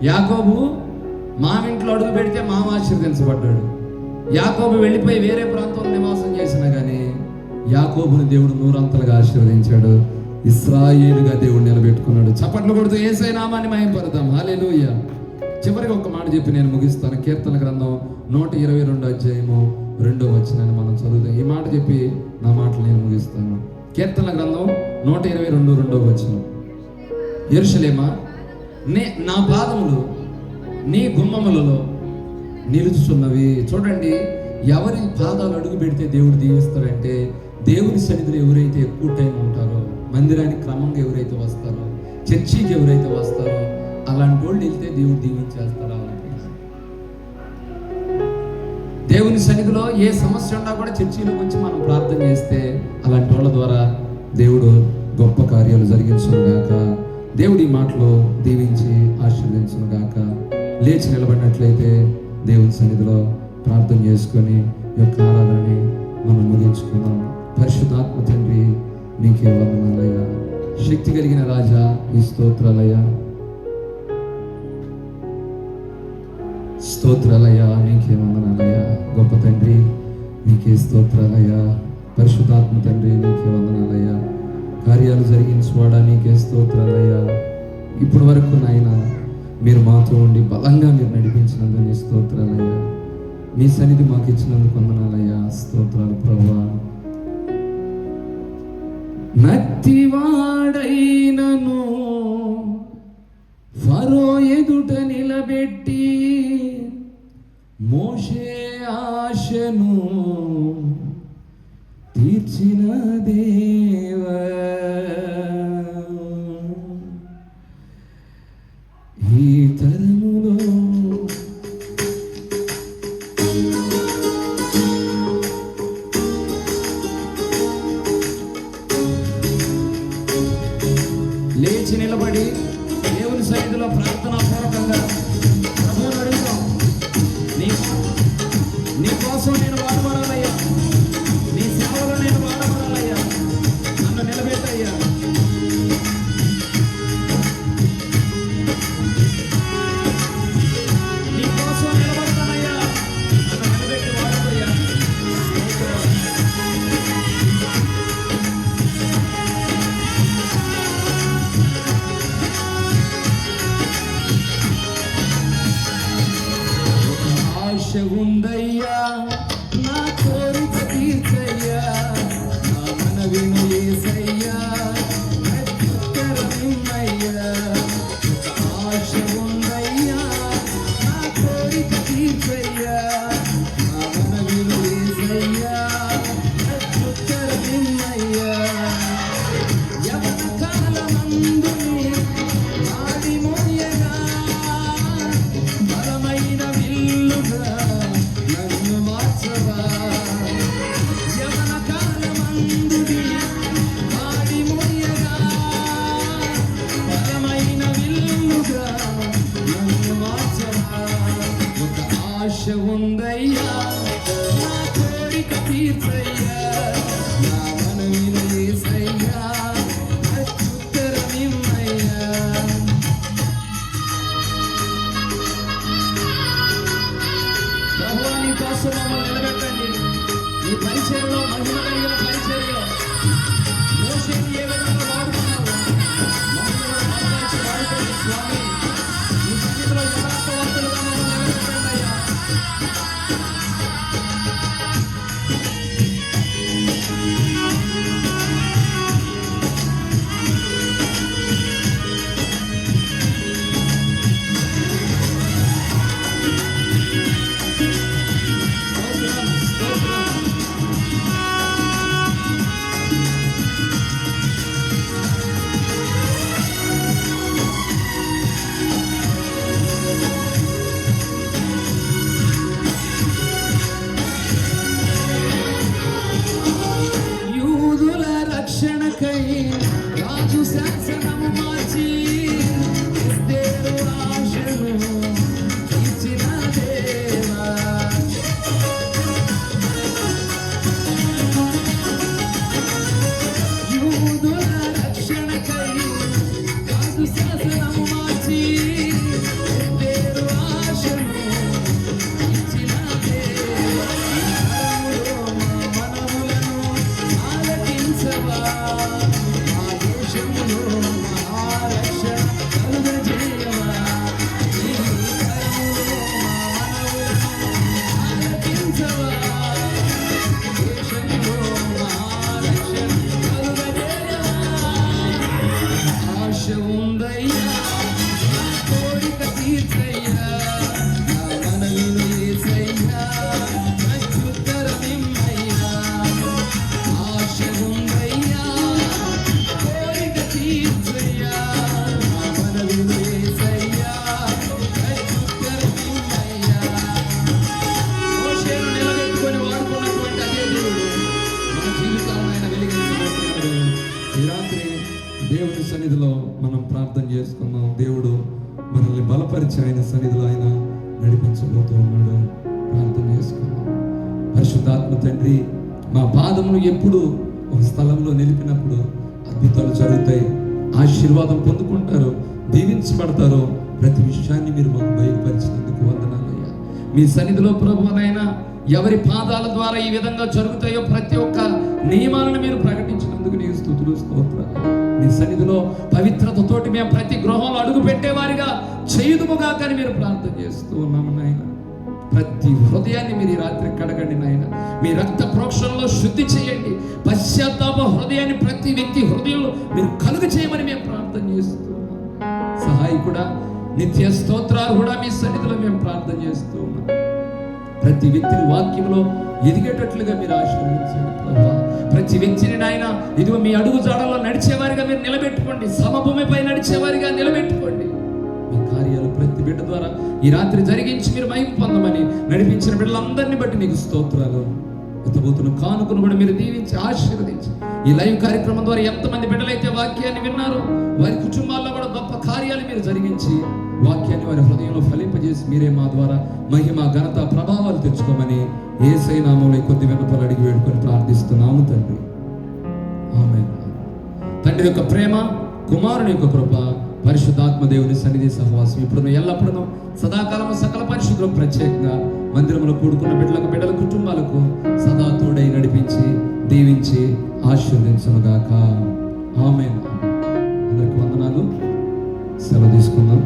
యాకోబు మావింట్లో అడుగు పెడితే మామ ఆశీర్వదించబడ్డాడు. యాకోబు వెళ్ళిపోయి వేరే ప్రాంతంలో నివాసం చేసినా కానీ యాకోబుని దేవుడు నూరంతలుగా ఆశీర్వదించాడు. ఇశ్రాయేలుగా దేవుడు నిలబెట్టుకున్నాడు. చప్పట్లు కొడుతూ యేసయ్య నామాన్ని మహిమపడదాం. హల్లెలూయా. చివరికి ఒక మాట చెప్పి నేను ముగిస్తాను. కీర్తన గ్రంథం 122 మనం చదువుతాం. ఈ మాట చెప్పి నా మాటలు నేను ముగిస్తాను. కీర్తన గ్రంథం 122 యెరూషలేమా, నా పాదములు నీ గుమ్మములలో నిలుచుచున్నవి. చూడండి, ఎవరి పాదాలు అడుగు పెడితే దేవుడు దీవిస్తాడంటే, దేవుని సన్నిధిలో ఎవరైతే ఎక్కువ టైం ఉంటారో, మందిరానికి క్రమంగా ఎవరైతే వస్తారో, చర్చికి ఎవరైతే వస్తారో, అలాంటి వాళ్ళు వెళ్తే దేవుడు దీవించేస్తాడు. అలాంటి దేవుని సన్నిధిలో ఏ సమస్య ఉన్నా కూడా చర్చిలోకి వచ్చి మనం ప్రార్థన చేస్తే అలాంటి వాళ్ళ ద్వారా దేవుడు గొప్ప కార్యాలు జరిగించునుగాక. దేవుడి మాటలు దీవించి ఆశీర్వదించునుగాక. లేచి నిలబడినట్లయితే దేవుని సన్నిధిలో ప్రార్థన చేసుకొని ఈ యొక్క ఆరాధనని మనం ముగించుకుందాం. పరిశుద్ధాత్మ తండ్రి నీకే వందనాలయ్యా. శక్తి కలిగిన రాజా ఈ స్తోత్రాలయ్యా, స్తోత్రాలయ్యా, నీకే వందనాలయ్యా. గొప్ప తండ్రి నీకే స్తోత్రాలయ్యా. పరిశుద్ధాత్మ తండ్రి నీకే వందనాలయ్యా. కార్యాలు జరిగించువాడా నీకే స్తోత్రాలయ్యా. ఇప్పటి వరకు నాయన మీరు మాతో ఉండి బలంగా మీరు నడిపించినందుకు నీ స్తోత్రాలయ్యా. నీ సన్నిధి మాకు ఇచ్చినందుకు వందనాలయ్యా. స్తోత్రాలు ప్రభువా. నత్తివాడైనను ఫరో ఎదుట నిలబెట్టి మోషే ఆశను తీర్చిన దేవా, ఈ తరములో లేచి నిలబడి దేవుని సన్నిధిలో ప్రార్థనా పూర్వకంగా ప్రభువుని అడుగుతాం. నీ కోసం నేను వాడబడాలయ్యా, నీ సేవలో నేను వాడబడాలయ్యా, నన్ను నిలబెట్టయ్యా. నీ కోసం నిలబడతానయ్యా, నన్ను నిలబెట్టి వాడబయ్యా. దేవుని సన్నిధిలో మనం ప్రార్థన చేసుకున్నాం. దేవుడు మనల్ని బలపరిచి ఆయన సన్నిధిలో ఆయన నడిపించబోతూ ఉన్నాడు. ప్రార్థన చేసుకున్నాం. పరిశుద్ధాత్మ తండ్రి, మా పాదములు ఎప్పుడు ఒక స్థలంలో నిలిపినప్పుడు అద్భుతాలు జరుగుతాయి, ఆశీర్వాదం పొందుకుంటారు, దీవించబడతారు. ప్రతి విషయాన్ని మీరు మాకు బయలుపరిచినందుకు వందనాలయ్యా. మీ సన్నిధిలో ప్రభువనైనా ఎవరి పాదాల ద్వారా ఈ విధంగా జరుగుతాయో ప్రతి ఒక్క నియమాలను మీరు ప్రకటించినందుకు నీకు స్తుతులు, స్తోత్రాలు. మీ సన్నిధిలో పవిత్రతతోటి మేము ప్రతి గృహంలో అడుగు పెట్టేవారిగా చేయుదుముగా కానీ మీరు ప్రార్థన చేస్తూ ఉన్నాము నాయన. ప్రతి హృదయాన్ని మీరు ఈ రాత్రి కడగండి నాయన. మీ రక్త ప్రోక్షణలో శుద్ధి చేయండి. పశ్చాత్తాప హృదయాన్ని ప్రతి వ్యక్తి హృదయంలో మీరు కలుగు చేయమని మేము ప్రార్థన చేస్తూ ఉన్నాం. సహాయకుడా, నిత్య స్తోత్రాలు కూడా మీ సన్నిధిలో మేము ప్రార్థన చేస్తూ ఉన్నాం. ప్రతి వ్యక్తిని వాక్యంలో ఎదిగేటట్లుగా మీరు ఆశీర్వదించండి ప్రభువా. ప్రతి వ్యక్తిని నాయన ఇదిగో మీ అడుగు జాడల్లో నడిచేవారిగా మీరు నిలబెట్టుకోండి. సమభూమిపై నడిచేవారిగా నిలబెట్టుకోండి. మీ కార్యాలు ప్రతి బిడ్డ ద్వారా ఈ రాత్రి జరిగించి మీరు మహిమ పొందమని నడిపించిన బిడ్డలందరినీ బట్టి నీకు స్తోత్రాలు. ఎత్తబోతున్న కానుకను కూడా మీరు దీవించి ఆశీర్వదించి ఈ లైవ్ కార్యక్రమం ద్వారా ఎంతమంది బిడ్డలైతే వాక్యాన్ని విన్నారో వారి కుటుంబాల్లో కూడా గొప్ప కార్యాలు మీరు జరిగించి వాక్యాన్ని వారి హృదయంలో ఫలింపజేసి మీరే మా ద్వారా మహిమ, ఘనత, ప్రభావాలు తెచ్చుకోమని యేసయ్య నామములో కొద్ది విన్నపాలు అడిగి వేడుకొని ప్రార్థిస్తున్నాము తండ్రి. ఆమేన్. తండ్రి యొక్క ప్రేమ, కుమారుని యొక్క కృప, పరిశుద్ధాత్మ దేవుని సన్నిధి సహవాసం ఇప్పుడు ఎల్లప్పుడూ సదాకాలము సకల పరిశుద్ధులు ప్రత్యేకంగా మందిరంలో కూడుకున్న బిడ్డల కుటుంబాలకు సదా తోడై నడిపించి దీవించి ఆశీర్వదించునుగాక. ఆమేన్. అందరికి వందనాలు. సెలవు తీసుకుందాం.